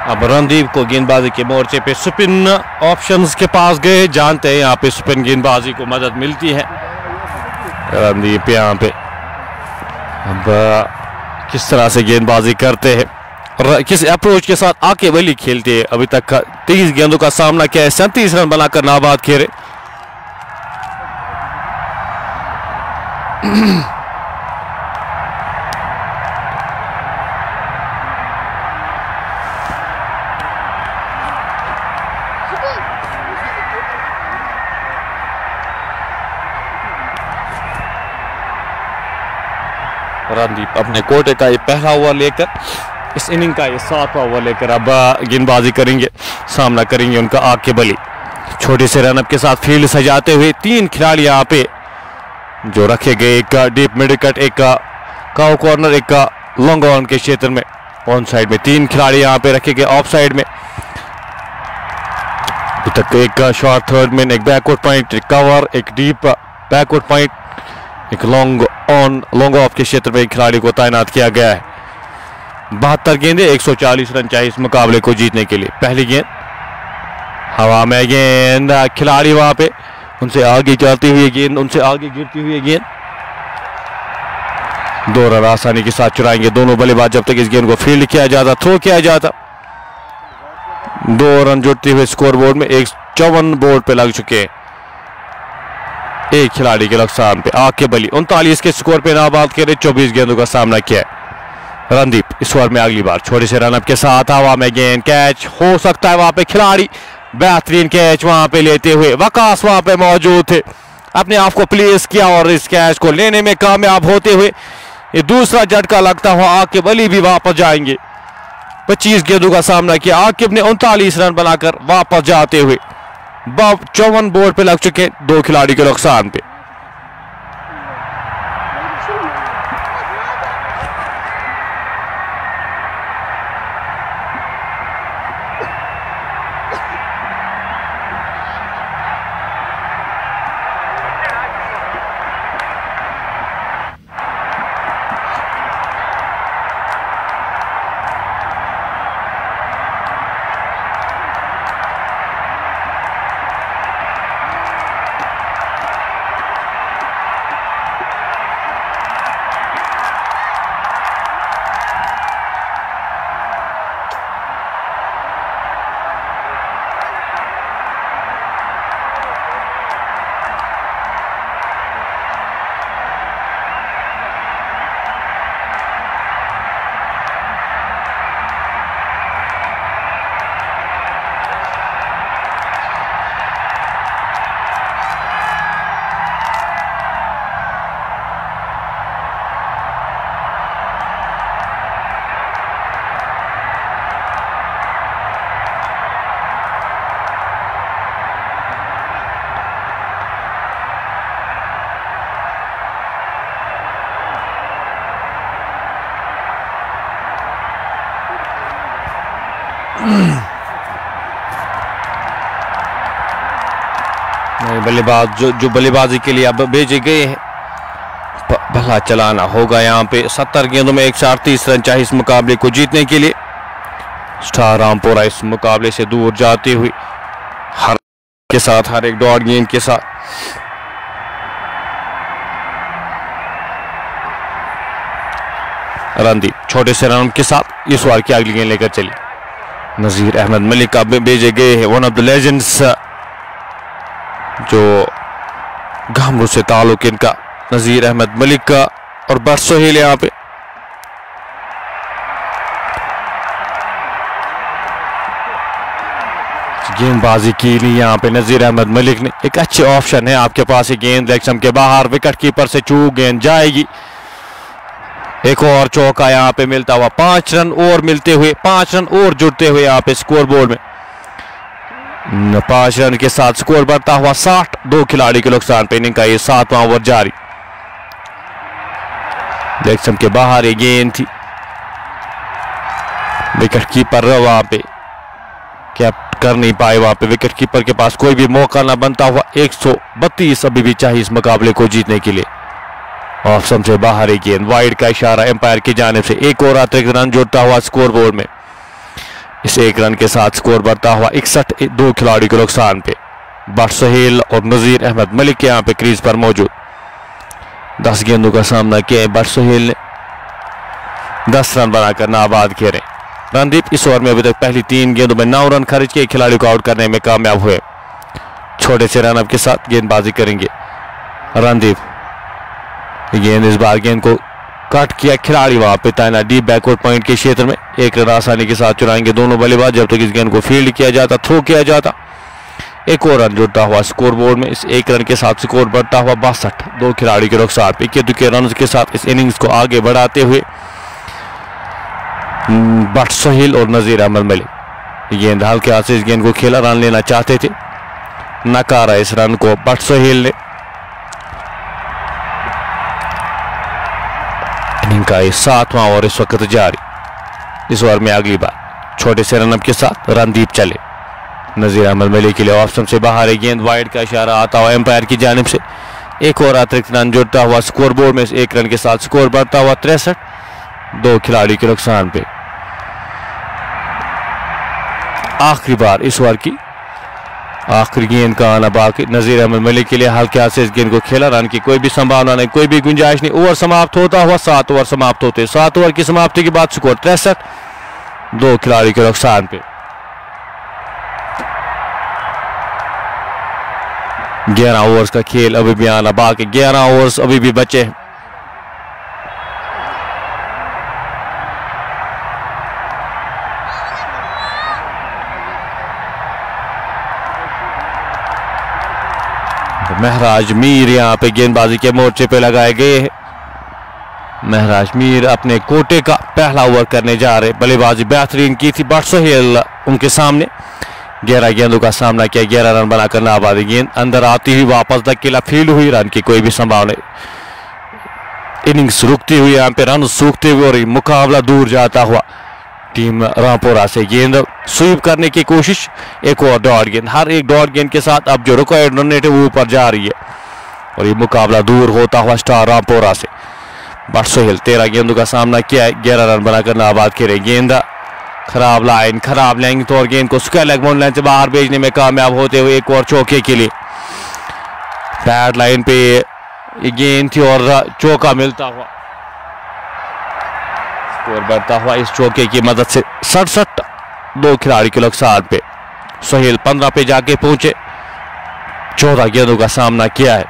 अब रणदीप को गेंदबाजी के मोर्चे पे स्पिन ऑप्शंस के पास गए, जानते हैं यहाँ पे स्पिन गेंदबाजी को मदद मिलती है। रणदीप यहाँ पे अब किस तरह से गेंदबाजी करते हैं और किस अप्रोच के साथ आकिब अली खेलते हैं। अभी तक 30 गेंदों का सामना किया है, 37 रन बनाकर नाबाद खेले। रणदीप अपने कोटे का ये पहला ओवर लेकर, इस इनिंग का ये 7वां ओवर लेकर अब गेंदबाजी करेंगे, सामना करेंगे उनका आकिब अली। छोटे से रनअप के साथ फील्ड सजाते हुए 3 खिलाड़ी यहाँ पे जो रखे गए, एक डीप मिड कट, एक काउ कॉर्नर, एक लॉन्ग ऑन के क्षेत्र में ऑन साइड में 3 खिलाड़ी यहाँ पे रखे गए। ऑफ साइड में अभी तक एक शॉर्ट थर्ड मैन, एक बैकवर्ड पॉइंट, एक कवर, एक डीप बैकवर्ड पॉइंट, एक लॉन्ग ऑन लॉन्ग ऑफ के क्षेत्र में एक खिलाड़ी को तैनात किया गया है। 72 गेंदें 140 रन चाहिए इस मुकाबले को जीतने के लिए। पहली गेंद हवा में, गेंद खिलाड़ी वहां पे उनसे आगे जाती हुई गेंद, उनसे आगे गिरती हुई गेंद, 2 रन आसानी के साथ चुराएंगे दोनों बल्लेबाज जब तक इस गेंद को फील्ड किया जाता, थ्रो किया जाता। 2 रन जुड़ते हुए स्कोर बोर्ड में 54 बोर्ड पे लग चुके हैं। एक खिलाड़ी के नुकसान पे आकिब अली 39 के स्कोर पे नाबाद करे, 24 गेंदों का सामना किया है। रणदीप इस ओवर में अगली बार छोटे से रनअप के साथ हवा में गेंद, कैच हो सकता है वहां पे खिलाड़ी, बेहतरीन कैच वहां पे लेते हुए वकास वहां पे मौजूद थे, अपने आप को प्लेस किया और इस कैच को लेने में कामयाब होते हुए ये दूसरा झटका लगता हुआ आकिब अली भी वापस जाएंगे। 25 गेंदों का सामना किया, आकिब ने 39 रन बनाकर वापस जाते हुए 54 बोर्ड पे लग चुके 2 खिलाड़ी के नुकसान पे। बल्लेबाज जो बल्लेबाजी के लिए अब भेजे गए हैं, भला चलाना होगा यहाँ पे। 70 गेंदों में 138 रन चाहिए इस मुकाबले को जीतने के लिए। स्टार रामपुरा इस मुकाबले से दूर जाते हुए हर के साथ, हर एक डॉट गेंद के साथ। रणदीप छोटे से रन के साथ इस बार की अगली गेंद लेकर चली। नजीर अहमद मलिक अब भेजे गए हैं, वन ऑफ द लेजेंड्स जो घामरू से ताल्लुक इनका, नजीर अहमद मलिक का। और बट सोहेल यहाँ पे गेंदबाजी की ली यहाँ पे नजीर अहमद मलिक ने। एक अच्छे ऑप्शन है आपके पास, ये गेंद लेग स्टंप के बाहर, विकेट कीपर से चूक गेंद जाएगी। एक और चौका यहाँ पे मिलता हुआ, 5 रन और मिलते हुए, 5 रन और जुड़ते हुए यहाँ पे स्कोर बोर्ड में। 5 रन के साथ स्कोर बढ़ता हुआ 60, 2 खिलाड़ी के नुकसान पे इनिंग का ये 7वां ओवर जारी। लेग स्टंप के बाहर ये गेंद थी, विकेट कीपर वहां पे कैप कर नहीं पाए, वहां पे विकेट कीपर के पास कोई भी मौका ना बनता हुआ। 132 अभी भी चाहिए इस मुकाबले को जीतने के लिए। ऑफ स्टंप से बाहर एक गेंद, वाइड का इशारा एम्पायर की जानिब से। एक और अतिरिक्त रन जुड़ता हुआ स्कोर बोर्ड में। इस 1 रन के साथ स्कोर बढ़ता हुआ 61, 2 खिलाड़ी के नुकसान पे। बट सोहेल और नजीर अहमद मलिक के यहाँ पे क्रीज पर मौजूद। 10 गेंदों का सामना किया है बट सोहेल ने, 10 रन बनाकर नाबाद खेले। रणदीप इस ओवर में अभी तक पहली 3 गेंदों में 9 रन खर्च किए, खिलाड़ी को आउट करने में कामयाब हुए। छोटे से रन अप के साथ गेंदबाजी करेंगे रणदीप। गेंद इस बार गेंद को कट किया, खिलाड़ी वहां पे तैनात डीप बैकवर्ड पॉइंट के क्षेत्र में। 1 रन आसानी के साथ चुराएंगे दोनों बल्लेबाज जब तक इस गेंद को फील्ड किया जाता, थ्रो किया जाता। एक और रन जुड़ता हुआ स्कोर बोर्ड में। इस 1 रन के साथ स्कोर बढ़ता हुआ 62, 2 खिलाड़ी के नुकसान पे। इक्के दुक्के रन के साथ इस इनिंग्स को आगे बढ़ाते हुए बट सोहेल और नजीर अहमद मलिक। गेंद हल्के हाथ से इस गेंद को खेला, रन लेना चाहते थे, नकारा इस रन को बट सोहेल ने। इनिंग का 7वां ओवर इस वक्त जारी। इस ओवर में अगली बार छोटे से रनअप के साथ रणदीप चले। नजीर अहमद मलिक के लिए ऑफ स्टंप से बाहर एक गेंद, वाइड का इशारा आता हुआ एम्पायर की जानिब से। एक और अतिरिक्त रन जुड़ता हुआ स्कोर बोर्ड में। 1 रन के साथ स्कोर बढ़ता हुआ 63, 2 खिलाड़ी के नुकसान पे। आखिरी बार इस ओवर की आखिरी गेंद का आना बाकी। नजीर अहमद मलिक के लिए हल्के हाथ से इस गेंद को खेला, रन की कोई भी संभावना नहीं, कोई भी गुंजाइश नहीं। ओवर समाप्त होता हुआ 7 ओवर समाप्त होते। 7 ओवर की समाप्ति के बाद स्कोर 63, 2 खिलाड़ी के नुकसान पे। 11 ओवर्स का खेल अभी भी आना बाकी। 11 ओवर्स अभी भी बचे हैं। महराज मीर यहाँ पे गेंदबाजी के मोर्चे पे लगाए गए हैं। महराज मीर अपने कोटे का पहला ओवर करने जा रहे। बल्लेबाजी बेहतरीन की थी बट सोहेल उनके सामने। 11 गेंदों का सामना किया, 11 रन बनाकर नाबादी। गेंद अंदर आती हुई वापस धकेला, फील्ड हुई, रन की कोई भी संभावना नहीं। इनिंग्स रुकती हुई यहाँ पे, रन सूखते हुए और मुकाबला दूर जाता हुआ टीम रामपुरा से। गेंद स्वीप करने की कोशिश, एक और डॉट गेंद। हर एक डॉट गेंद के साथ अब जो रिक्वायर्ड रन रेट है वो ऊपर जा रही है और ये मुकाबला दूर होता हुआ स्टार रामपुरा से। बट सोहेल 13 गेंदों का सामना किया है, 11 रन बनाकर नाबाद खेले। गेंद खराब लाइन, खराब लाइन तो और गेंद को स्क्वायर लेग बाउंड लाइन से बाहर भेजने में कामयाब होते हुए एक और चौके के लिए। बैड लाइन पे ये गेंद थी और चौका मिलता हुआ, स्कोर बढ़ता हुआ इस चौके की मदद से 67, 2 खिलाड़ी के नुकसान पे। सोहेल 15 पे जाके पहुंचे, 14 गेंदों का सामना किया है।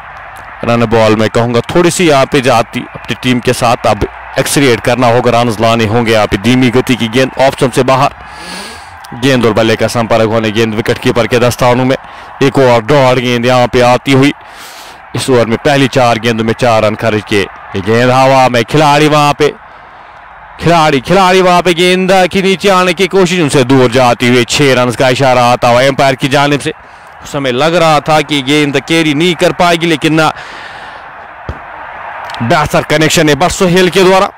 रन बॉल में कहूंगा थोड़ी सी यहाँ पे जाती अपनी टीम के साथ अब एक्सरीट करना होगा, रन लाने होंगे यहाँ पे। धीमी गति की गेंद ऑफ स्टंप से बाहर, गेंद और बल्ले का संपर्क होने, गेंद विकेट कीपर के दस्तानों में। एक और डॉट गेंद यहाँ पे आती हुई। इस ओवर में पहली 4 गेंदों में 4 रन खर्च किए। गेंद हवा में, खिलाड़ी वहां पे गेंद की नीचे आने की कोशिश, उनसे दूर जाती हुई। 6 रन का इशारा आता हुआ एम्पायर की जानिब से। उस समय लग रहा था कि गेंद कैरी नहीं कर पाएगी, लेकिन बेहतर कनेक्शन है बट सोहेल के द्वारा।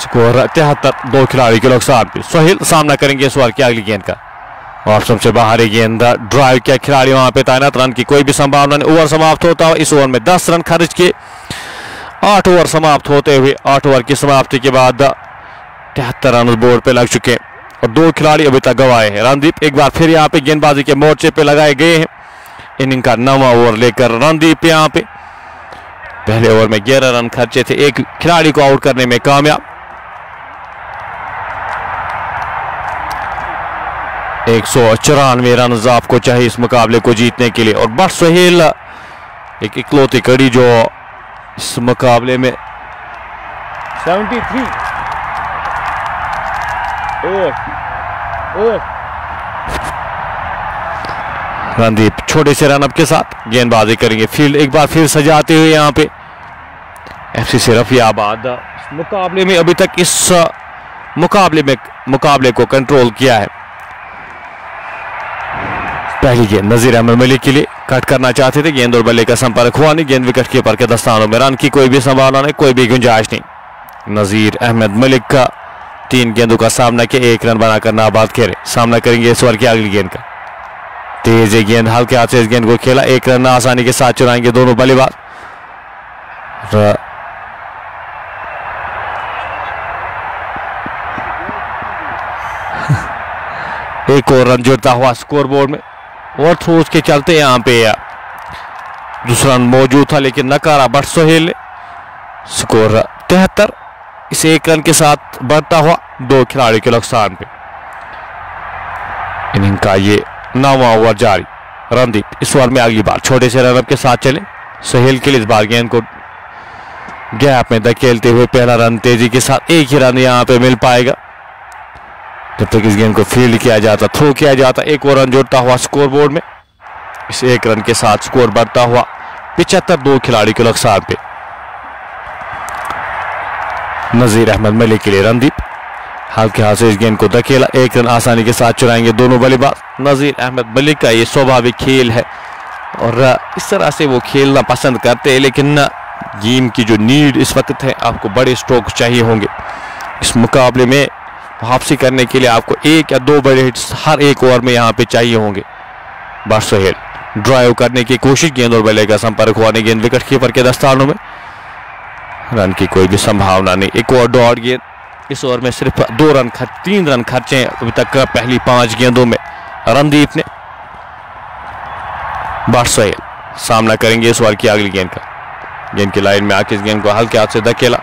स्कोर 73, 2 खिलाड़ी के नुकसान पे। सोहेल सामना करेंगे इस ओवर की अगली गेंद का। ऑप्शन से बाहर गेंद, ड्राइव किया खिलाड़ी वहां पे तैनात, रन की कोई भी संभावना नहीं। ओवर समाप्त होता हुआ इस ओवर में 10 रन खर्च किए। 8 ओवर समाप्त होते हुए 8 ओवर की समाप्ति के बाद 73 रन बोर्ड पे लग चुके हैं और 2 खिलाड़ी अभी तक गंवाए हैं। रणदीप एक बार फिर यहाँ पे गेंदबाजी के मोर्चे पे लगाए गए हैं। इनिंग का 9वां ओवर लेकर रणदीप यहाँ पे पहले ओवर में 11 रन खर्चे थे, एक खिलाड़ी को आउट करने में कामयाब। 194 रन आपको चाहिए इस मुकाबले को जीतने के लिए और बट सोहेल एक इकलौती कड़ी जो इस मुकाबले में 73 रणदीप छोटे से रनअप के साथ गेंदबाजी करेंगे। फील्ड एक बार फिर सजाते हुए यहाँ पे एफसीसी रफियाबाद मुकाबले में अभी तक इस मुकाबले को कंट्रोल किया है। पहली गेंद नजीर अहमद मलिक के लिए, कट करना चाहते थे, गेंद और बल्ले का संपर्क हुआ नहीं। गेंद विकेट कीपर के दस्तानों में, रन की कोई भी संभावना नहीं, कोई भी गुंजाइश नहीं। नजीर अहमद मलिक का 3 गेंदों का सामना किया, 1 रन बनाकर नाबाद खेले। सामना करेंगे इस ओवर की अगली गेंद का। तेज गेंद, हल्के हाथ से इस गेंद को खेला, 1 रन आसानी के साथ चुराएंगे दोनों बल्लेबाज। एक और रन जुड़ता हुआ स्कोर बोर्ड में और थ्रोज के चलते यहाँ पे दूसरा रन मौजूद था लेकिन नकारा बट सोहेल ने। स्कोर 73, इस 1 रन के साथ बढ़ता हुआ 2 खिलाड़ी के नुकसान पे। इनिंग का ये 9वां ओवर जारी। रणदीप इस ओवर में अगली बार छोटे से रनअप के साथ चले। सोहेल के लिए इस बार गेंद को गैप में धकेलते हुए पहला रन तेजी के साथ, 1 ही रन यहाँ पे मिल पाएगा जब तक इस गेंद को फील्ड किया जाता, थ्रो किया जाता। 1 और रन जुड़ता हुआ स्कोर बोर्ड में, इस 1 रन के साथ स्कोर बढ़ता हुआ 75, 2 खिलाड़ी के नुकसान पे। नजीर अहमद मलिक के लिए रणदीप हल्के हाथ से इस गेंद को धकेला, 1 रन आसानी के साथ चुराएंगे दोनों बल्लेबाज। नजीर अहमद मलिक का ये स्वाभाविक खेल है और इस तरह से वो खेलना पसंद करते हैं, लेकिन गेम की जो नीड इस वक्त है, आपको बड़े स्ट्रोक चाहिए होंगे इस मुकाबले में। वापसी करने के लिए आपको 1 या 2 बड़े हिट्स हर एक ओवर में यहाँ पे चाहिए होंगे। बट सोहेल ड्राइव करने की कोशिश, गेंद और बल्ले का संपर्क हुआ नहीं, गेंद विकेट कीपर के दस्तानों में, रन की कोई भी संभावना नहीं। 1 और डॉट गेंद, इस ओवर में सिर्फ 3 रन खर्चे अभी तक पहली 5 गेंदों में रणदीप ने। बट सोहेल सामना करेंगे इस ओवर की अगली गेंद का। गेंद की लाइन में आके इस गेंद को हल्के हाथ से धकेला,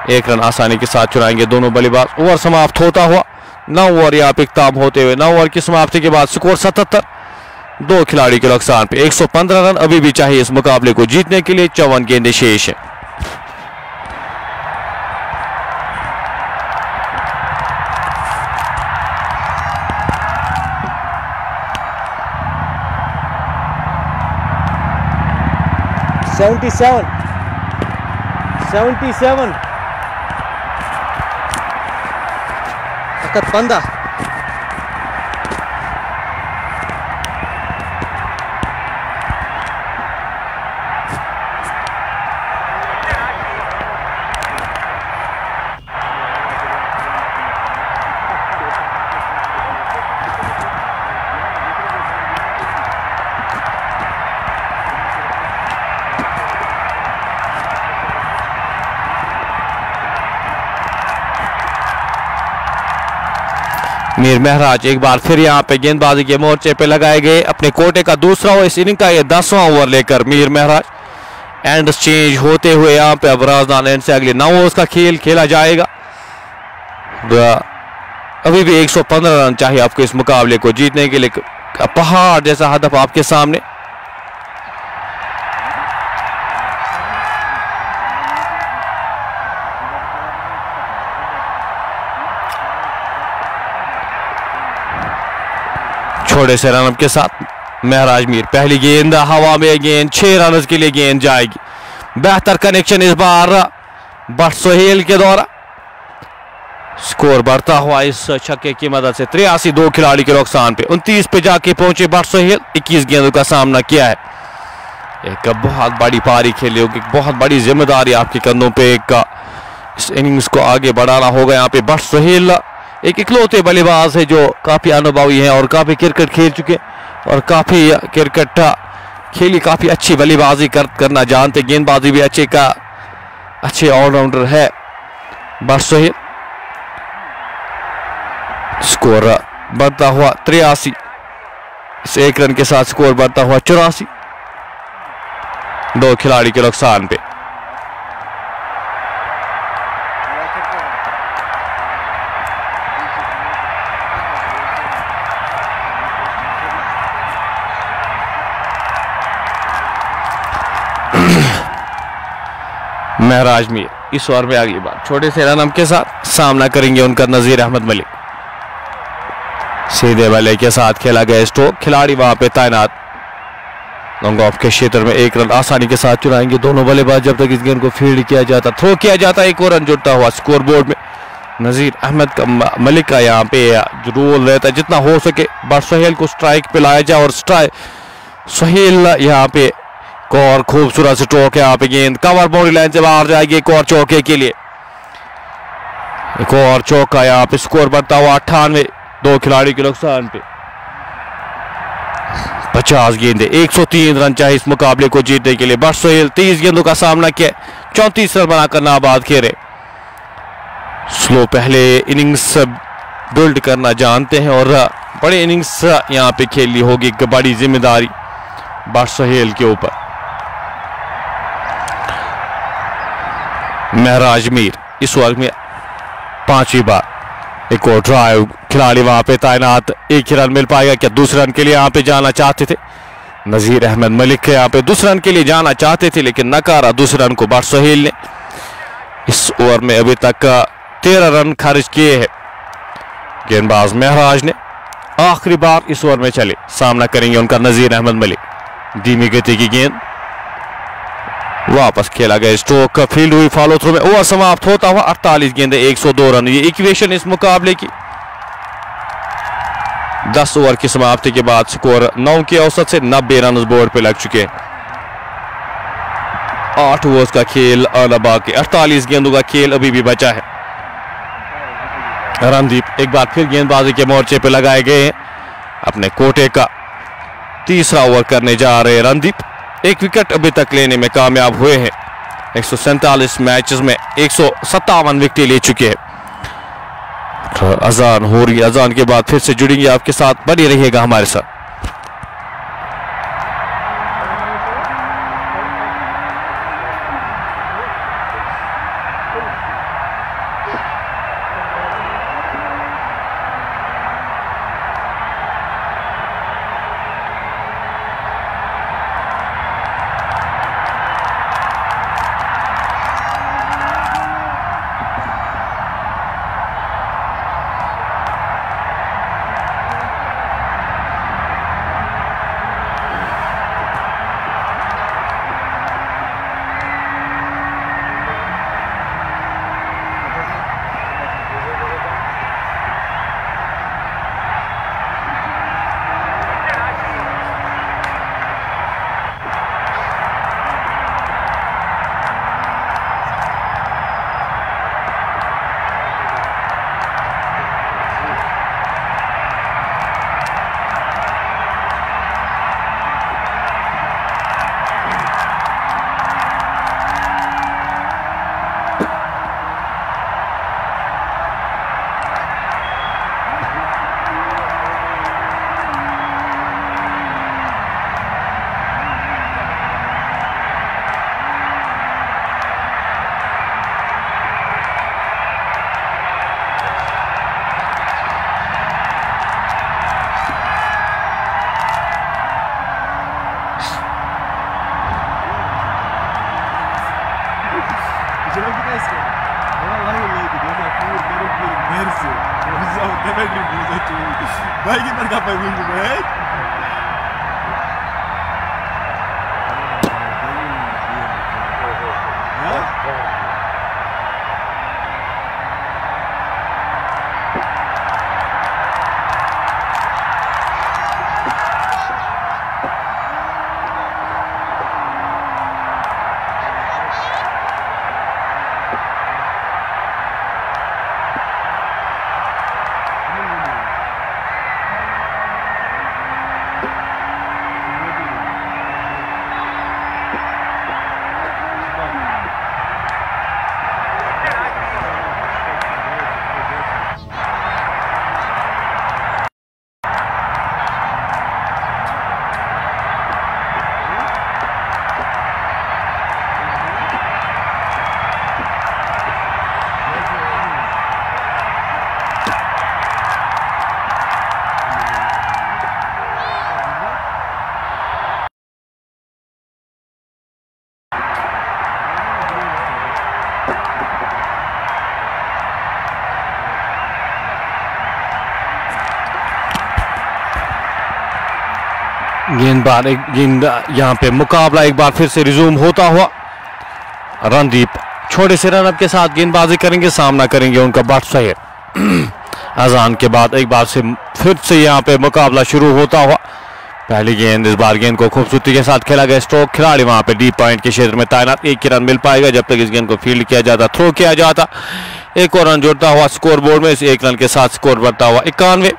1 रन आसानी के साथ चुराएंगे दोनों बल्लेबाज। ओवर समाप्त होता हुआ 9 ओवर यहाँ पे खत्म होते हुए 9 ओवर की समाप्ति के बाद स्कोर 77, 2 खिलाड़ी के नुकसान पे। 115 रन अभी भी चाहिए इस मुकाबले को जीतने के लिए। 54 गेंदें शेष है। पंदा मीर महराज एक बार फिर यहाँ पे गेंदबाजी के मोर्चे पे लगाए गए। अपने कोटे का दूसरा ओवर, इस इनिंग का ये 10वां ओवर लेकर मीर महराज एंड चेंज होते हुए यहाँ पे अब राजदान एंड से अगले 9 ओवर्स का खेल खेला जाएगा। अभी भी 115 रन चाहिए आपको इस मुकाबले को जीतने के लिए। पहाड़ जैसा हदफ आपके सामने। छोटे से रनअप के साथ महराज मीर, पहली गेंद हवा में, गेंद 6 रन के लिए गेंद जाएगी। बेहतर कनेक्शन इस बार बट सोहेल के द्वारा। स्कोर बढ़ता हुआ इस छक्के की मदद से 83, 2 खिलाड़ी के नुकसान पे। 29 पे जाके पहुंचे बट सोहेल। 21 गेंदों का सामना किया है। एक बहुत बड़ी पारी खेली होगी, बहुत बड़ी जिम्मेदारी आपके कंधों पे। एक इस इनिंग्स को आगे बढ़ाना होगा। यहाँ पे बट सोहेल एक इकलौते बल्लेबाज है जो काफी अनुभवी हैं और काफी क्रिकेट खेल चुके और काफी क्रिकेट खेली, काफी अच्छी बल्लेबाजी करना जानते, गेंदबाजी भी अच्छे ऑलराउंडर है बट सोहेल। स्कोर बढ़ता हुआ 83, इस 1 रन के साथ स्कोर बढ़ता हुआ 84, 2 खिलाड़ी के नुकसान पे। महराज मीर इस ओवर में अगली बार छोटे से रन के साथ सामना करेंगे उनका नजीर अहमद मलिक। सीधे बल्ले के साथ खेला गया स्ट्रोक, खिलाड़ी वहां पे तैनात लॉन्ग ऑफ के क्षेत्र में 1 रन आसानी के साथ चुराएंगे दोनों बल्लेबाज जब तक इस गेंद को फील्ड किया जाता, थ्रो किया जाता। 1 और रन जुड़ता हुआ स्कोर बोर्ड में नजीर अहमद मलिक का यहाँ पे जो रोल रहता है जितना हो सके बट सोहेल को स्ट्राइक पे लाया जाए और सोहेल यहाँ पे एक और खूबसूरत स्ट्रोक है। यहाँ पे गेंद कवर बाउंड्री लाइन से बाहर जाएगी, एक और चौके के लिए, एक और चौका। यहाँ पे स्कोर बढ़ता हुआ 98, 2 खिलाड़ी के नुकसान पे। 50 गेंदें, 103 रन चाहिए इस मुकाबले को जीतने के लिए। बट सोहेल 30 गेंदों का सामना किया, 34 रन बनाकर नाबाद खेले। स्लो पहले इनिंग्स बिल्ड करना जानते हैं और बड़े इनिंग्स यहाँ पे खेलनी होगी, एक बड़ी जिम्मेदारी बट सोहेल के ऊपर। महराज मीर इस ओवर में 5वीं बार, एक और ड्राइव, खिलाड़ी वहां पे तैनात, 1 ही रन मिल पाएगा क्या? दूसरे रन के लिए यहाँ पे जाना चाहते थे नजीर अहमद मलिक, यहाँ पे दूसरे रन के लिए जाना चाहते थे लेकिन नकारा दूसरे रन को बट सोहेल ने। इस ओवर में अभी तक 13 रन खर्च किए हैं गेंदबाज महराज ने। आखिरी बार इस ओवर में चले, सामना करेंगे उनका नजीर अहमद मलिक। धीमी गति की गेंद, वापस खेला गया स्ट्रोक, फील्ड हुई फॉलो थ्रू में, ओवर समाप्त होता हुआ 48 गेंदें, 102 रन। ये इक्वेशन इस मुकाबले की 10 ओवर की समाप्ति के बाद स्कोर 9 की औसत से 90 रन बोर्ड पे लग चुके हैं। 8 ओवर्स का खेल बाकी, 48 गेंदों का खेल अभी भी बचा है। रणदीप एक बार फिर गेंदबाजी के मोर्चे पे लगाए गए हैं, अपने कोटे का तीसरा ओवर करने जा रहे हैं रणदीप। 1 विकेट अभी तक लेने में कामयाब हुए हैं, 147 मैचेस में 157 विकेट ले चुके हैं। अजान हो रही है, अजान के बाद फिर से जुड़ेंगे आपके साथ, बने रहिएगा हमारे साथ। Vai que marcar para mim, velho. गेंद यहाँ पे मुकाबला एक बार फिर से रिज्यूम होता हुआ। रणदीप छोटे से रनअप के साथ गेंदबाजी करेंगे, सामना करेंगे उनका बट सहेल। अजान के बाद एक बार से फिर से यहाँ पे मुकाबला शुरू होता हुआ। पहली गेंद, इस बार गेंद को खूबसूरती के साथ खेला गया स्ट्रोक। खिलाड़ी वहां पे डीप पॉइंट के क्षेत्र में तैनात, एक ही रन मिल पाएगा जब तक इस गेंद को फील्ड किया जाता, थ्रो किया जाता। एक और रन जुड़ता हुआ स्कोर बोर्ड में, इस एक रन के साथ स्कोर बढ़ता हुआ 91।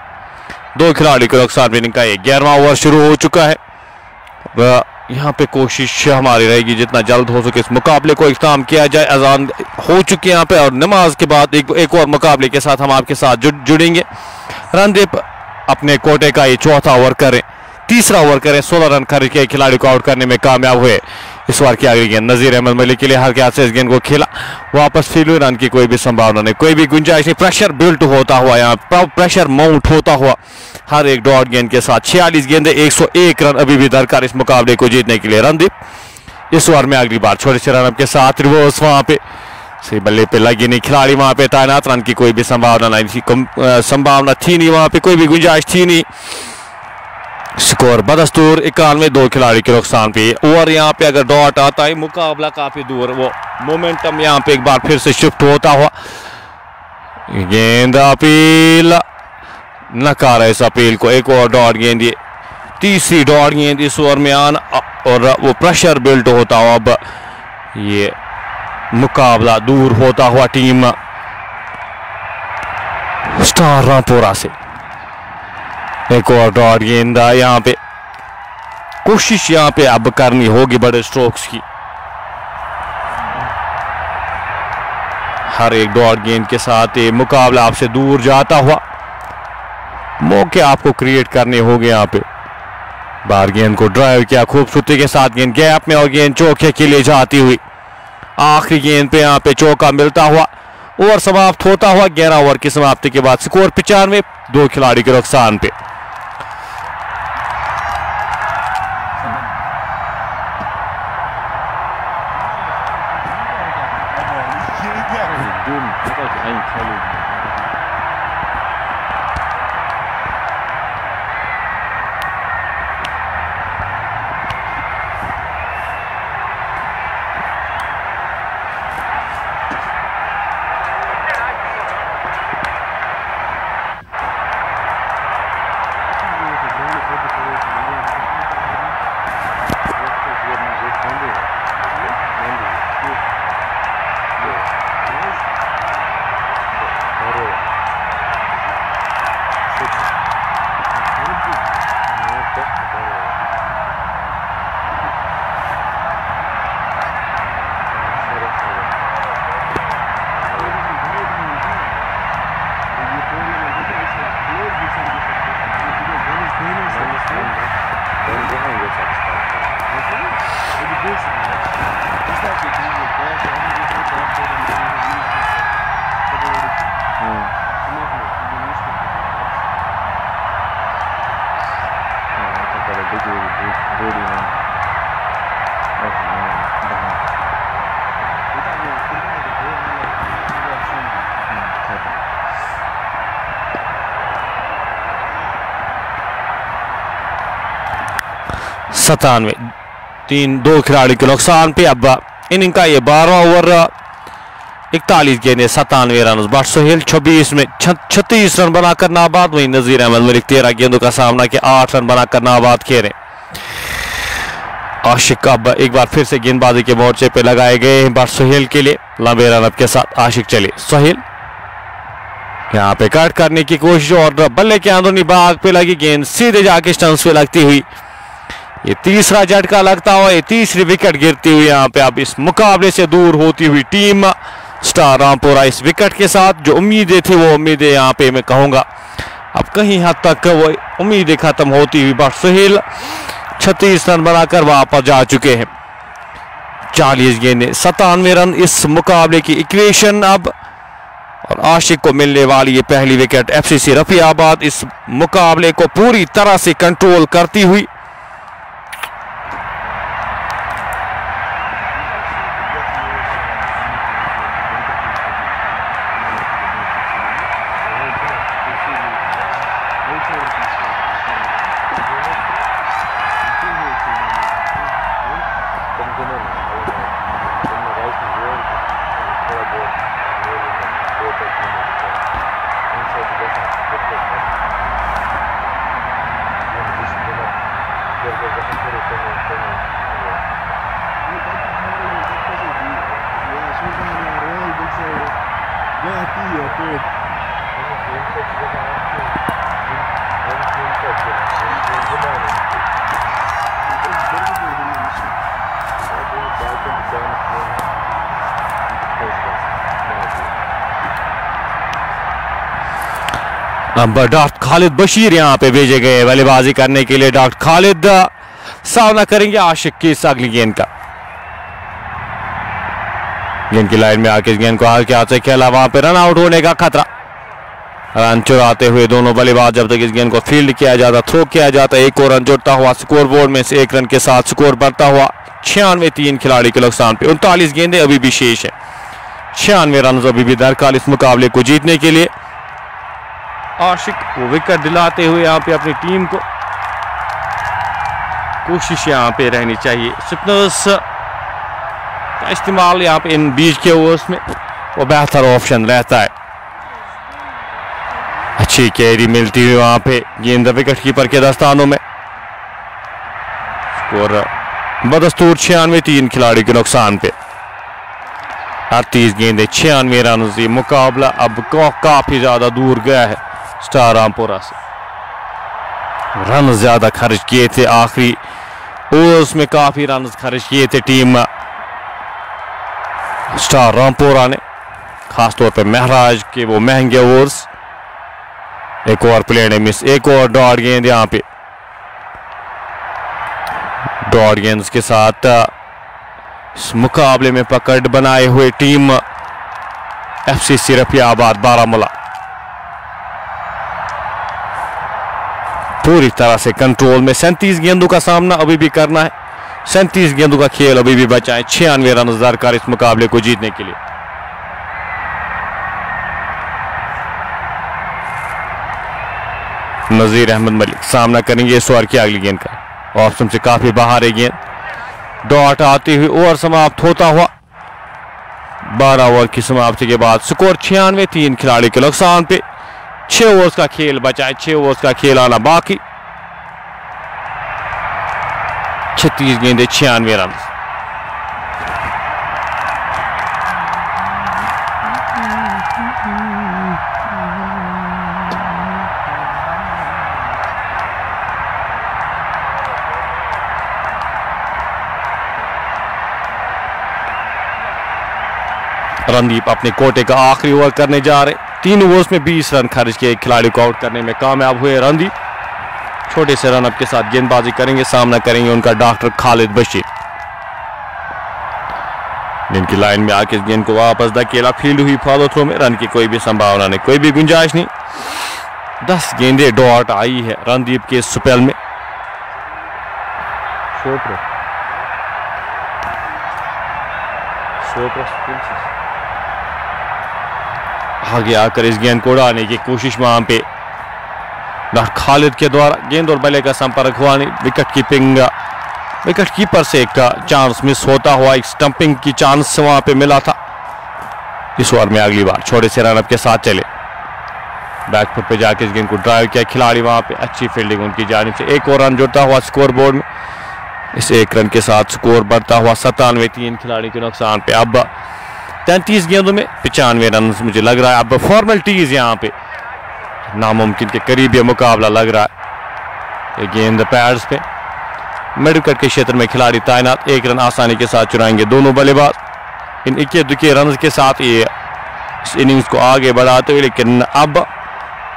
दो खिलाड़ी को नुकसान भी का 11वां ओवर शुरू हो चुका है। यहाँ पे कोशिश हमारी रहेगी जितना जल्द हो सके इस मुकाबले को इख्तिताम किया जाए। अजान हो चुकी है यहाँ पे और नमाज के बाद एक और मुकाबले के साथ हम आपके साथ जुड़ेंगे। रणदीप अपने कोटे का ये चौथा ओवर करें, तीसरा ओवर करें, 16 रन खर्च के खिलाड़ी को आउट करने में कामयाब हुए। इस बार की अगली गेंद नजीर अहमद मलिक के लिए हर ख्याल से इस गेंद को खेला, वापस फील्ड हुए, रन की कोई भी संभावना नहीं, कोई भी गुंजाइश नहीं। प्रेशर बिल्ट होता हुआ, यहाँ प्रेशर माउंट होता हुआ हर एक डॉट गेंद के साथ। 46 गेंदे, 101 रन अभी भी दरकार इस मुकाबले को जीतने के लिए। रणदीप इस ओवर में अगली बार छोटे से रन के साथ रिवर्स वहां पे से बल्ले पे लगी नहीं, खिलाड़ी वहां पे तैनात, रन की कोई भी संभावना नहीं, संभावना थी नहीं, वहां पे कोई भी गुंजाइश थी नहीं। स्कोर बदस्तूर 91, दो खिलाड़ी के नुकसान पे। ओवर यहाँ पे अगर डॉट आता है मुकाबला काफी दूर, वो मोमेंटम यहाँ पे एक बार फिर से शिफ्ट होता हुआ। गेंद अपील नकारा इस अपील को, एक और डॉट गेंद, ये तीसरी डॉट गेंद इस ओवर में आना और वो प्रेशर बिल्ड होता हुआ। अब ये मुकाबला दूर होता हुआ टीम स्टार रामपुरा से। एक और डॉट गेंद यहाँ पे, कोशिश यहाँ पे अब करनी होगी बड़े स्ट्रोक्स की। हर एक डॉट गेंद के साथ ये मुकाबला आपसे दूर जाता हुआ, मौके आपको क्रिएट करने होंगे। यहाँ पे बाहर गेंद को ड्राइव किया खूबसूरती के साथ, गेंद गैप में और गेंद चौके के लिए जाती हुई। आखिरी गेंद पे यहाँ पे चौका मिलता हुआ, ओवर समाप्त होता हुआ। 11 ओवर की समाप्ति के बाद स्कोर 95, दो खिलाड़ी के नुकसान पे। सतानवे, दो खिलाड़ी के नुकसान पे। अब इनिंग का ये 12वां ओवर, 41 गेंदें 97 रन। बट सोहेल 26 में 36 रन बनाकर नाबाद, वहीं नजीर अहमद मलिक 13 गेंदों का सामना किया, 8 रन बनाकर नाबाद खेले। आशिक अब एक बार फिर से गेंदबाजी के मोर्चे पे लगाए गए बट सोहेल के लिए लंबे रनअप के साथ आशिक चले। सोहेल यहाँ पे कट करने की कोशिश और बल्ले के अंदरूनी भाग पे लगी गेंद सीधे जाके स्टंप्स पे लगती हुई। ये तीसरा झटका लगता हुआ, ये तीसरी विकेट गिरती हुई। यहाँ पे अब इस मुकाबले से दूर होती हुई टीम स्टार रामपुरा इस विकेट के साथ जो उम्मीदें थी वो उम्मीदें यहाँ पे मैं कहूँगा अब कहीं हद तक वो उम्मीदें खत्म होती हुई। बट सोहेल 36 रन बनाकर वापस जा चुके हैं। 40 गेंदें 97 रन इस मुकाबले की इक्वेशन अब, और आशिक को मिलने वाली ये पहली विकेट। एफसीसी रफियाबाद इस मुकाबले को पूरी तरह से कंट्रोल करती हुई। अब डॉक्टर खालिद बशीर यहाँ पे भेजे गए बल्लेबाजी करने के लिए। डॉक्टर खालिद सामना करेंगे आशिक की इस अगली गेंद का। गेंद की लाइन में आके इस गेंद को हल्के हाथ से खेला, वहां पे रन आउट होने का खतरा। रन चुराते हुए दोनों बल्लेबाज जब तक इस गेंद को फील्ड किया जाता, थ्रो किया जाता, एक और रन जुड़ता हुआ स्कोर बोर्ड में से 1 रन के साथ स्कोर बढ़ता हुआ 96। 3 खिलाड़ी के नुकसान पे 39 गेंदें अभी भी शेष है। 96 रन अभी भी दरकार इस मुकाबले को जीतने के लिए। आशिक वो विकेट दिलाते हुए यहाँ पे अपनी टीम को कोशिश यहाँ पे रहनी चाहिए। स्पिनर्स का इस्तेमाल यहाँ पे इन बीच के ओवर्स में वो बेहतर ऑप्शन रहता है। अच्छी कैरी मिलती हुई वहां पे गेंद विकेट कीपर के दस्तानों में। स्कोर बदस्तूर 96। 3 खिलाड़ी के नुकसान पे 38 गेंदें 96 रन। ये मुकाबला अब काफी ज्यादा दूर गया है स्टार रामपुरा से। रन ज्यादा खर्च किए थे आखिरी ओवर्स में, काफी रन खर्च किए थे टीम स्टार रामपुरा ने, खासतौर पे महराज के वो महंगे ओवर्स। एक और प्लेयर ने मिस, एक और डॉट गेंद यहाँ पे। डॉट गेंद के साथ इस मुकाबले में पकड़ बनाए हुए टीम एफसीसी रफियाबाद बारामूला पूरी तरह से कंट्रोल में। 37 गेंदों का सामना अभी भी करना है। 37 गेंदों का खेल अभी भी बचा है। 96 रन दरकार इस मुकाबले को जीतने के लिए। नजीर अहमद मलिक सामना करेंगे इस ओवर की अगली गेंद का। ऑप्शन से काफी बाहर है गेंद। डॉट आती हुई ओवर समाप्त होता हुआ 12 ओवर की समाप्ति के बाद स्कोर 96। 3 खिलाड़ी के नुकसान पे 6 ओवर्स का खेल बचा है। 6 ओवर्स का खेल आना बाकी। 36 गेंदें 96 रन। रणदीप अपने कोटे का आखिरी ओवर करने जा रहे। 3 ओवर्स में 20 रन खर्च किए, खिलाड़ी को आउट करने में कामयाब हुए रणदीप। छोटे से रनअप के साथ गेंदबाजी करेंगे, सामना करेंगे उनका डॉक्टर खालिद बशीर। जिनकी लाइन में आके इस गेंद को वापस धकेला, फील्ड हुई फॉलो थ्रो में। रन की कोई भी संभावना नहीं, कोई भी गुंजाइश नहीं। 10 गेंदें डॉट आई है रणदीप के स्पेल में। आगे आकर इस गेंद को उड़ाने की कोशिश वहां पे डॉक्टर खालिद के द्वारा। गेंद और बल्ले का संपर्क हुआ नहीं। विकेट कीपिंग, विकेट कीपर से एक चांस मिस होता हुआ एक स्टंपिंग की चांस वहां पे मिला था। इस ओवर में अगली बार छोटे से रनअप के साथ चले, बैकफुट पे जाके इस गेंद को ड्राइव किया खिलाड़ी। वहां पे अच्छी फील्डिंग उनकी जानिब से। एक और रन जुड़ता हुआ स्कोर बोर्ड में। इस 1 रन के साथ स्कोर बढ़ता हुआ 97। 3 खिलाड़ी के नुकसान पे अब 33 गेंदों में 95 रन। मुझे लग रहा है अब फॉर्मेलिटीज यहाँ पे नामुमकिन के करीब ये मुकाबला लग रहा है। ये गेंद पैड्स पे मिड विकेट के क्षेत्र में खिलाड़ी तैनात। 1 रन आसानी के साथ चुराएंगे दोनों बल्लेबाज। इन 21 रन के साथ ये इस इनिंग्स को आगे बढ़ाते हुए, लेकिन अब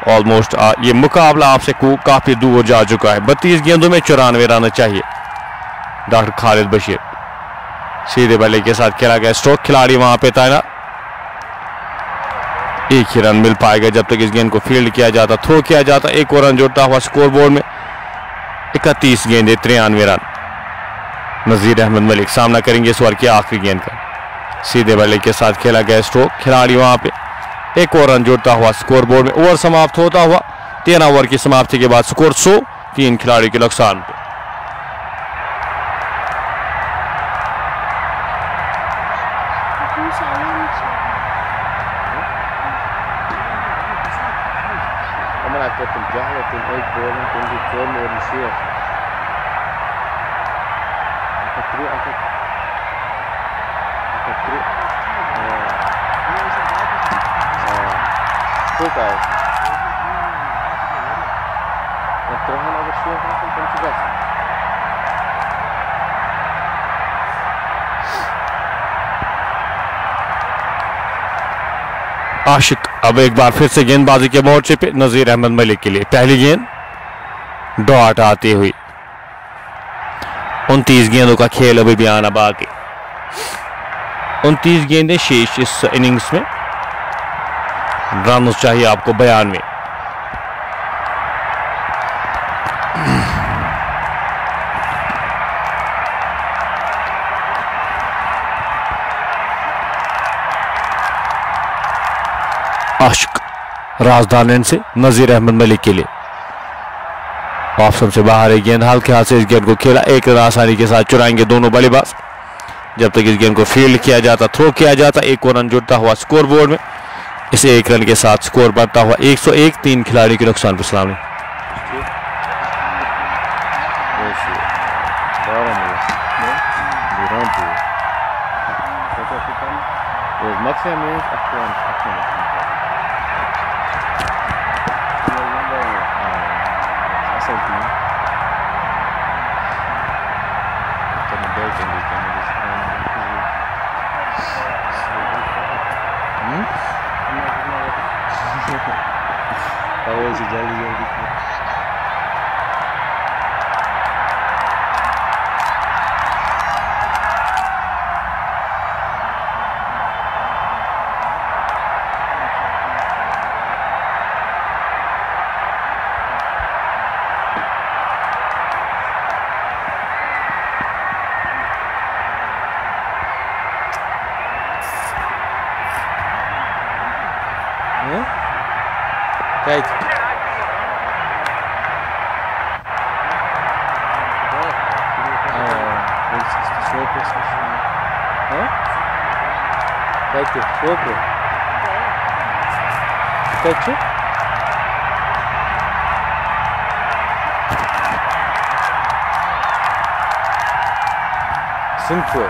ऑलमोस्ट ये मुकाबला आपसे काफी दूर जा चुका है। 32 गेंदों में 94 रन चाहिए। डॉक्टर खालिद बशीर सीधे बल्ले के साथ खेला गया स्ट्रोक, खिलाड़ी वहां पे तैनात। 1 ही रन मिल पाएगा जब तक इस गेंद को फील्ड किया जाता, थ्रो किया जाता। 1 और रन जुड़ता हुआ स्कोर बोर्ड में। 31 गेंदें 93 रन। नजीर अहमद मलिक सामना करेंगे इस ओवर की आखिरी गेंद का। सीधे बल्ले के साथ खेला गया स्ट्रोक, खिलाड़ी वहां पे। 1 और रन जुड़ता हुआ स्कोर बोर्ड में। ओवर समाप्त होता हुआ 13 ओवर की समाप्ति के बाद स्कोर 100। 3 खिलाड़ी के नुकसान पे। आशिक अब एक बार फिर से गेंदबाजी के मोर्चे पे नजीर अहमद मलिक के लिए पहली गेंद डॉट आती हुई। 29 गेंदों का खेल अभी भी आना बाकी। 29 गेंदें शेष इस इनिंग्स में। रन चाहिए आपको 92। आशिक राजधानी से नजीर अहमद मलिक के लिए ऑप्शन से बाहर है गेंद। हल्के हाथ से इस गेंद को खेला, एक रन आसानी के साथ चुराएंगे दोनों बल्लेबाज। जब तक इस गेंद को फील्ड किया जाता, थ्रो किया जाता, एक और रन जुड़ता हुआ स्कोर बोर्ड में। इस एक रन के साथ स्कोर बढ़ता हुआ 101। 3 खिलाड़ी के नुकसान पर सलामी। Right. Simple.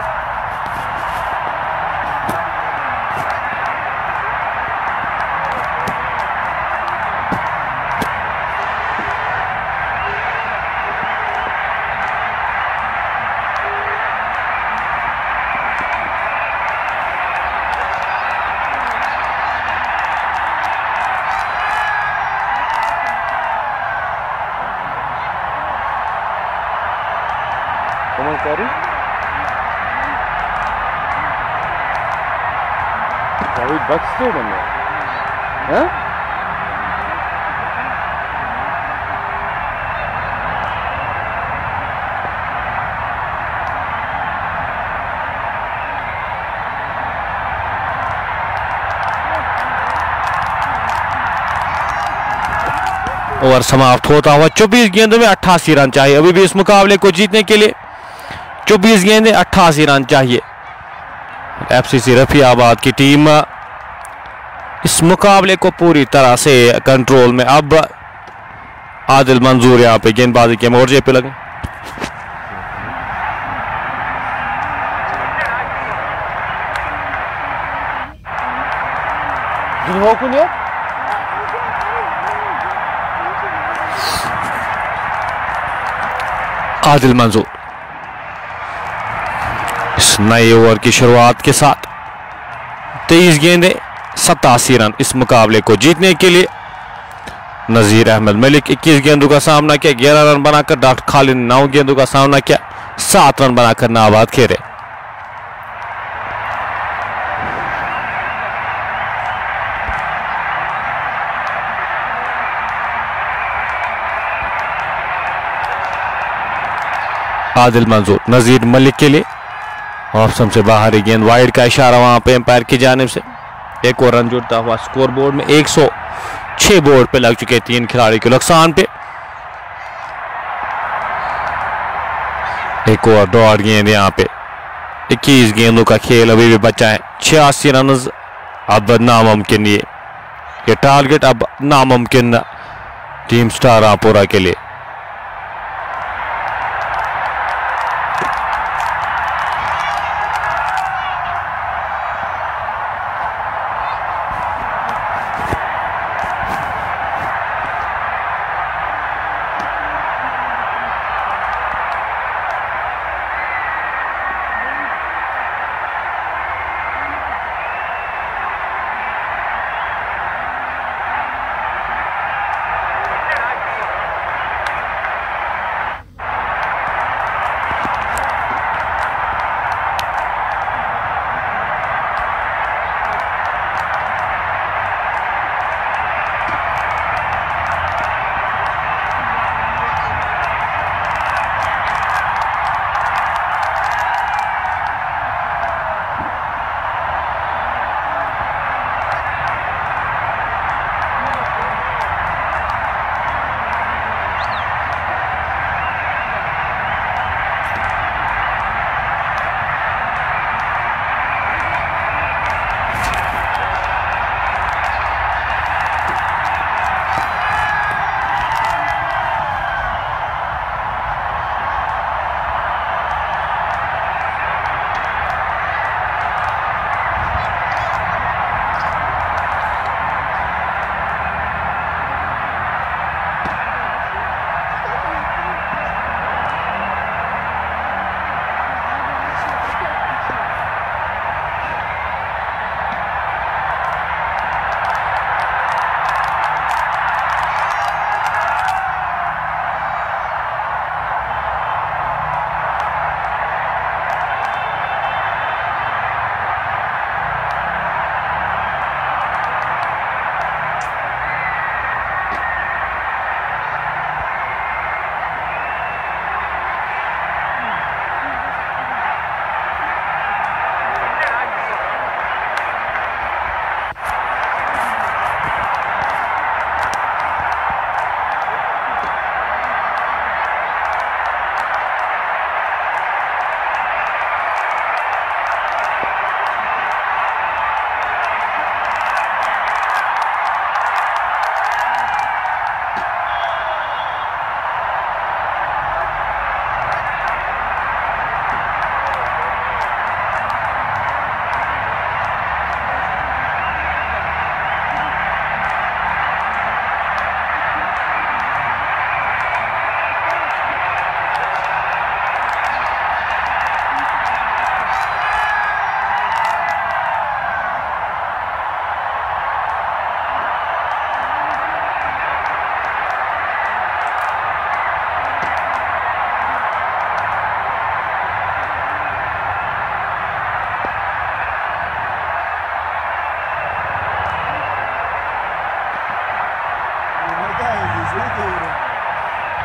Comentario? David Baxter bana. Ha? Over समाप्त होता हुआ 24 गेंदों में 88 रन चाहिए अभी भी इस मुकाबले को जीतने के लिए। 24 गेंदें 88 रन चाहिए। एफसीसी रफियाबाद की टीम इस मुकाबले को पूरी तरह से कंट्रोल में। अब आदिल मंजूर यहां पे गेंदबाजी के मोर्चे पे लगे। आदिल मंजूर इस नए ओवर की शुरुआत के साथ 23 गेंदें 87 रन इस मुकाबले को जीतने के लिए। नजीर अहमद मलिक 21 गेंदों का सामना किया, 11 रन बनाकर। डॉक्टर खालिद 9 गेंदों का सामना किया, 7 रन बनाकर नाबाद खेले। आदिल मंजूर नजीर मलिक के लिए ऑप्शन से बाहर गेंद, वाइड का इशारा वहां पे एम्पायर की जानिब से। एक और रन जुड़ता हुआ स्कोर बोर्ड में। 106 बोर्ड पे लग चुके 3 खिलाड़ी के नुकसान पे। एक और डॉट गेंद यहां पे। 21 गेंदों का खेल अभी भी बचा है। 86 रन अब नामुमकिन। ये टारगेट अब नामुमकिन टीम स्टार रामपुरा के लिए।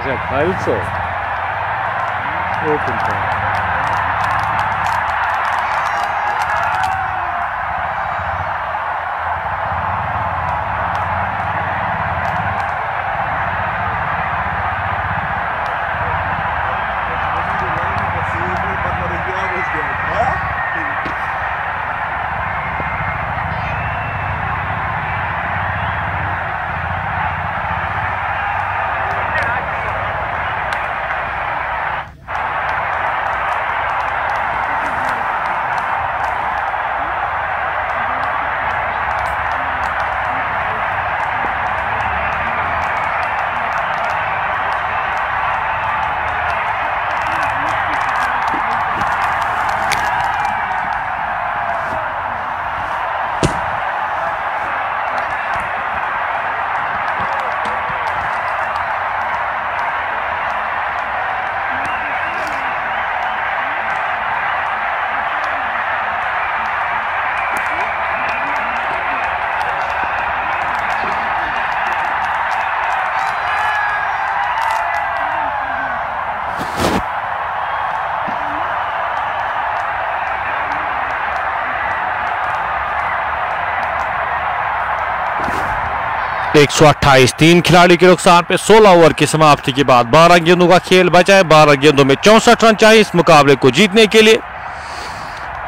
Also, open play. एक 128 तीन खिलाड़ी के नुकसान पे 16 ओवर की समाप्ति के बाद 12 गेंदों का खेल बचा है। 12 गेंदों में 64 रन चाहिए इस मुकाबले को जीतने के लिए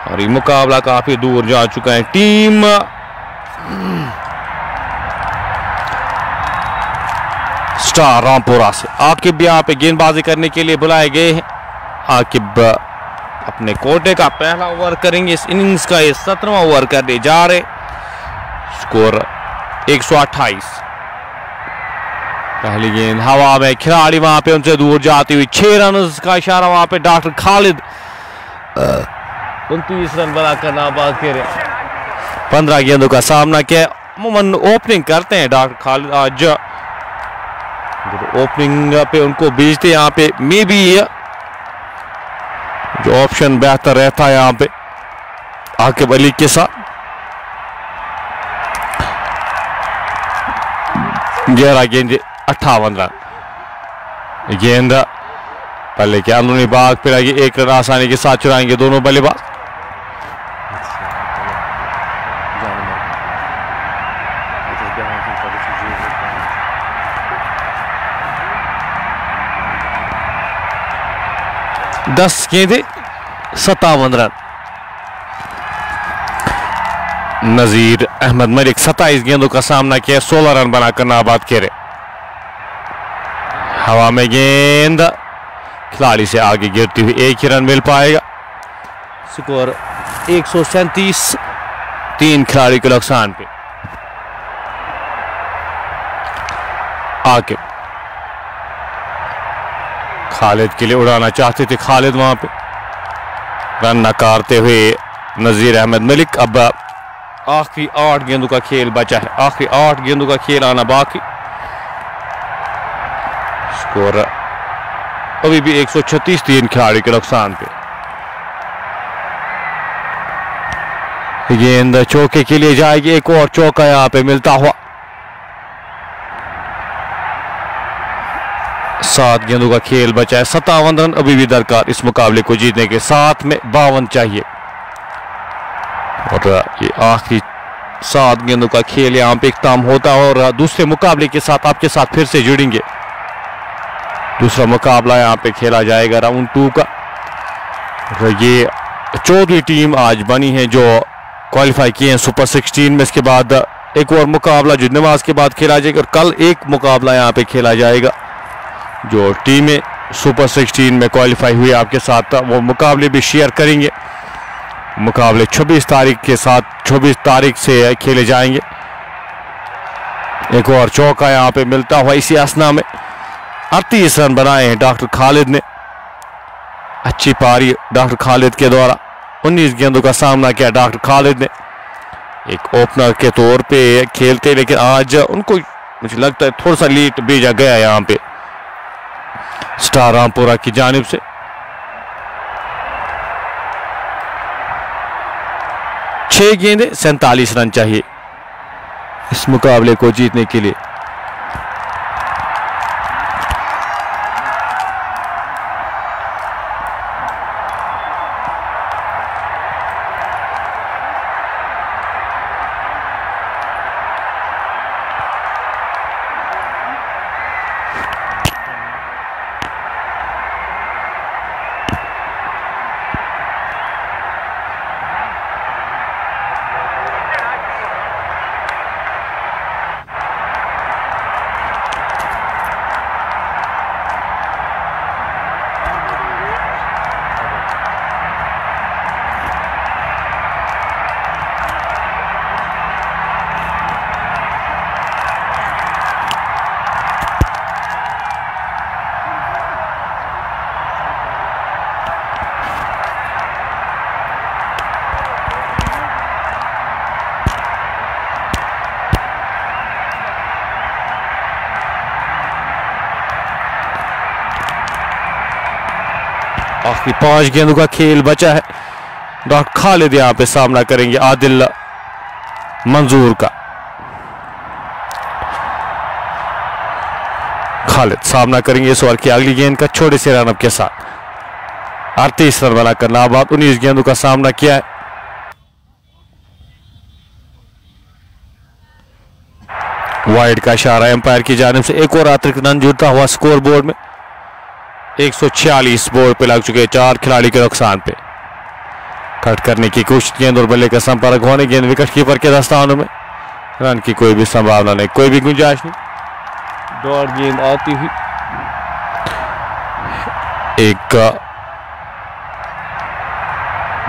और ये मुकाबला काफी दूर जा चुका है। टीम स्टार रामपुरा से आकिब यहाँ पे गेंदबाजी करने के लिए बुलाए गए हैं। आकिब अपने कोटे का पहला ओवर करेंगे। इस इनिंग्स का ये 17वां ओवर करने जा रहे। स्कोर 128। पहली गेंद हवा में, खिलाड़ी वहां पे उनसे दूर जाती हुई 6 रन का इशारा वहां पे डॉक्टर खालिद 29 रन बनाकर नाबाद करे। 15 गेंदों का सामना किया। अमूमन ओपनिंग करते हैं डॉक्टर खालिद, आज ओपनिंग पे उनको भेजते हैं। यहाँ पे मे बी जो ऑप्शन बेहतर रहता है यहाँ पे आकिब अली के साथ। 11 गेंद 58 रन। गेंद पहले के अंदरूनी भाग पे लगी, 1 रन आसानी के साथ चुराएंगे दोनों बल्लेबाज। दस गेंदे 57 रन। नजीर अहमद मलिक 27 गेंदों का सामना किया, 16 रन बनाकर नाबाद करे। हवा में गेंद खिलाड़ी से आगे गिरती हुई 1 ही रन मिल पाएगा। स्कोर 137 3 खिलाड़ी के नुकसान पे। आकिब खालिद के लिए उड़ाना चाहते थे, खालिद वहां पे रन नकारते हुए नजीर अहमद मलिक। अब आखिरी 8 गेंदों का खेल बचा है, आखिरी 8 गेंदों का खेल आना बाकी। स्कोर अभी भी 136 3 खिलाड़ी के नुकसान पे। गेंद चौके के लिए जाएगी, एक और चौका यहां पे मिलता हुआ। 7 गेंदों का खेल बचा है, 57 रन अभी भी दरकार इस मुकाबले को जीतने के। 7 में 52 चाहिए और ये आखिरी 7 गेंदों का खेल यहाँ पे इख्तिताम होता है और दूसरे मुकाबले के साथ आपके साथ फिर से जुड़ेंगे। दूसरा मुकाबला यहाँ पे खेला जाएगा राउंड 2 का। और ये 14वीं टीम आज बनी है जो क्वालिफाई किए हैं सुपर 16 में। इसके बाद एक और मुकाबला जो नमाज के बाद खेला जाएगा और कल एक मुकाबला यहाँ पे खेला जाएगा। जो टीमें सुपर 16 में क्वालिफाई हुई आपके साथ वो मुकाबले भी शेयर करेंगे। मुकाबले 26 तारीख के साथ 24 तारीख से खेले जाएंगे। एक और चौका यहाँ पे मिलता हुआ इसी असना में। 38 रन बनाए हैं डॉक्टर खालिद ने। अच्छी पारी डॉक्टर खालिद के द्वारा। 19 गेंदों का सामना किया डॉक्टर खालिद ने। एक ओपनर के तौर पे खेलते, लेकिन आज उनको मुझे लगता है थोड़ा सा लेट भेजा गया यहाँ पे स्टार रामपुरा की जानिब से। छह गेंदे 47 रन चाहिए इस मुकाबले को जीतने के लिए। आखिरी 5 गेंदों का खेल बचा है। डॉक्टर खालिद यहां पे सामना करेंगे आदिल मंजूर का। खालिद सामना करेंगे इस ओवर की अगली गेंद का छोटे से रनअप के साथ। 38 रन बनाकर नाबाद 19 गेंदों का सामना किया है। वाइड का इशारा एम्पायर की जानिब से। एक और अतिरिक्त रन जुड़ता हुआ स्कोर बोर्ड में। 146 बोर्ड पे लग चुके 4 खिलाड़ी के नुकसान पे। कट करने की कोशिश, गेंद और बल्ले का संपर्क होने, गेंद विकेट कीपर के दस्तानों में। रन की कोई भी संभावना नहीं, कोई भी गुंजाइश नहीं। डॉट गेंद आती हुई एक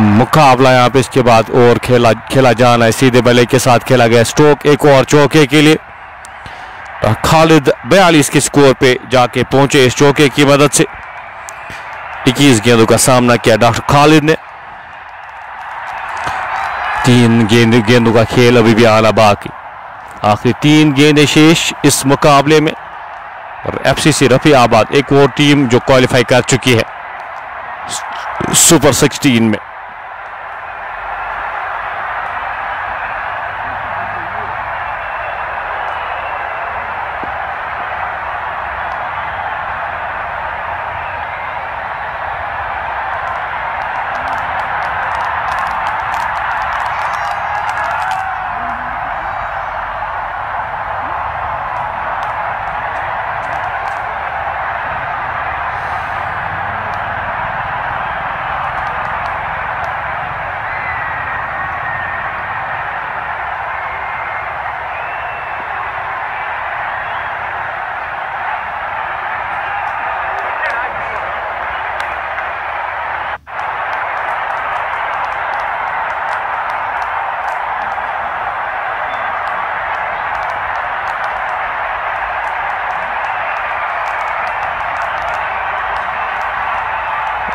मुकाबला यहां पे इसके बाद और खेला जाना है। सीधे बल्ले के साथ खेला गया स्ट्रोक, एक और चौके के लिए। खालिद 42 के स्कोर पे जाके पहुंचे इस चौके की मदद से। 21 गेंदों का सामना किया डॉक्टर खालिद ने। 3 गेंदों का खेल अभी भी आना बाकी। आखिरी 3 गेंदें शेष इस मुकाबले में। और एफसीसी रफियाबाद एक और टीम जो क्वालिफाई कर चुकी है सुपर 16 में।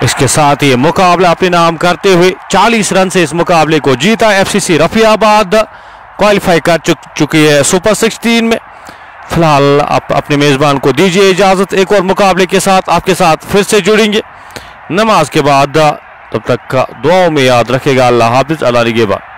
इसके साथ ही मुकाबला अपने नाम करते हुए 40 रन से इस मुकाबले को जीता। एफसीसी रफियाबाद क्वालिफाई कर चुकी है सुपर 16 में। फिलहाल आप अपने मेजबान को दीजिए इजाजत। एक और मुकाबले के साथ आपके साथ फिर से जुड़ेंगे नमाज के बाद। तब तक दुआओं में याद रखेगा। अल्लाह हाफिज, अल्लाह निगहबान।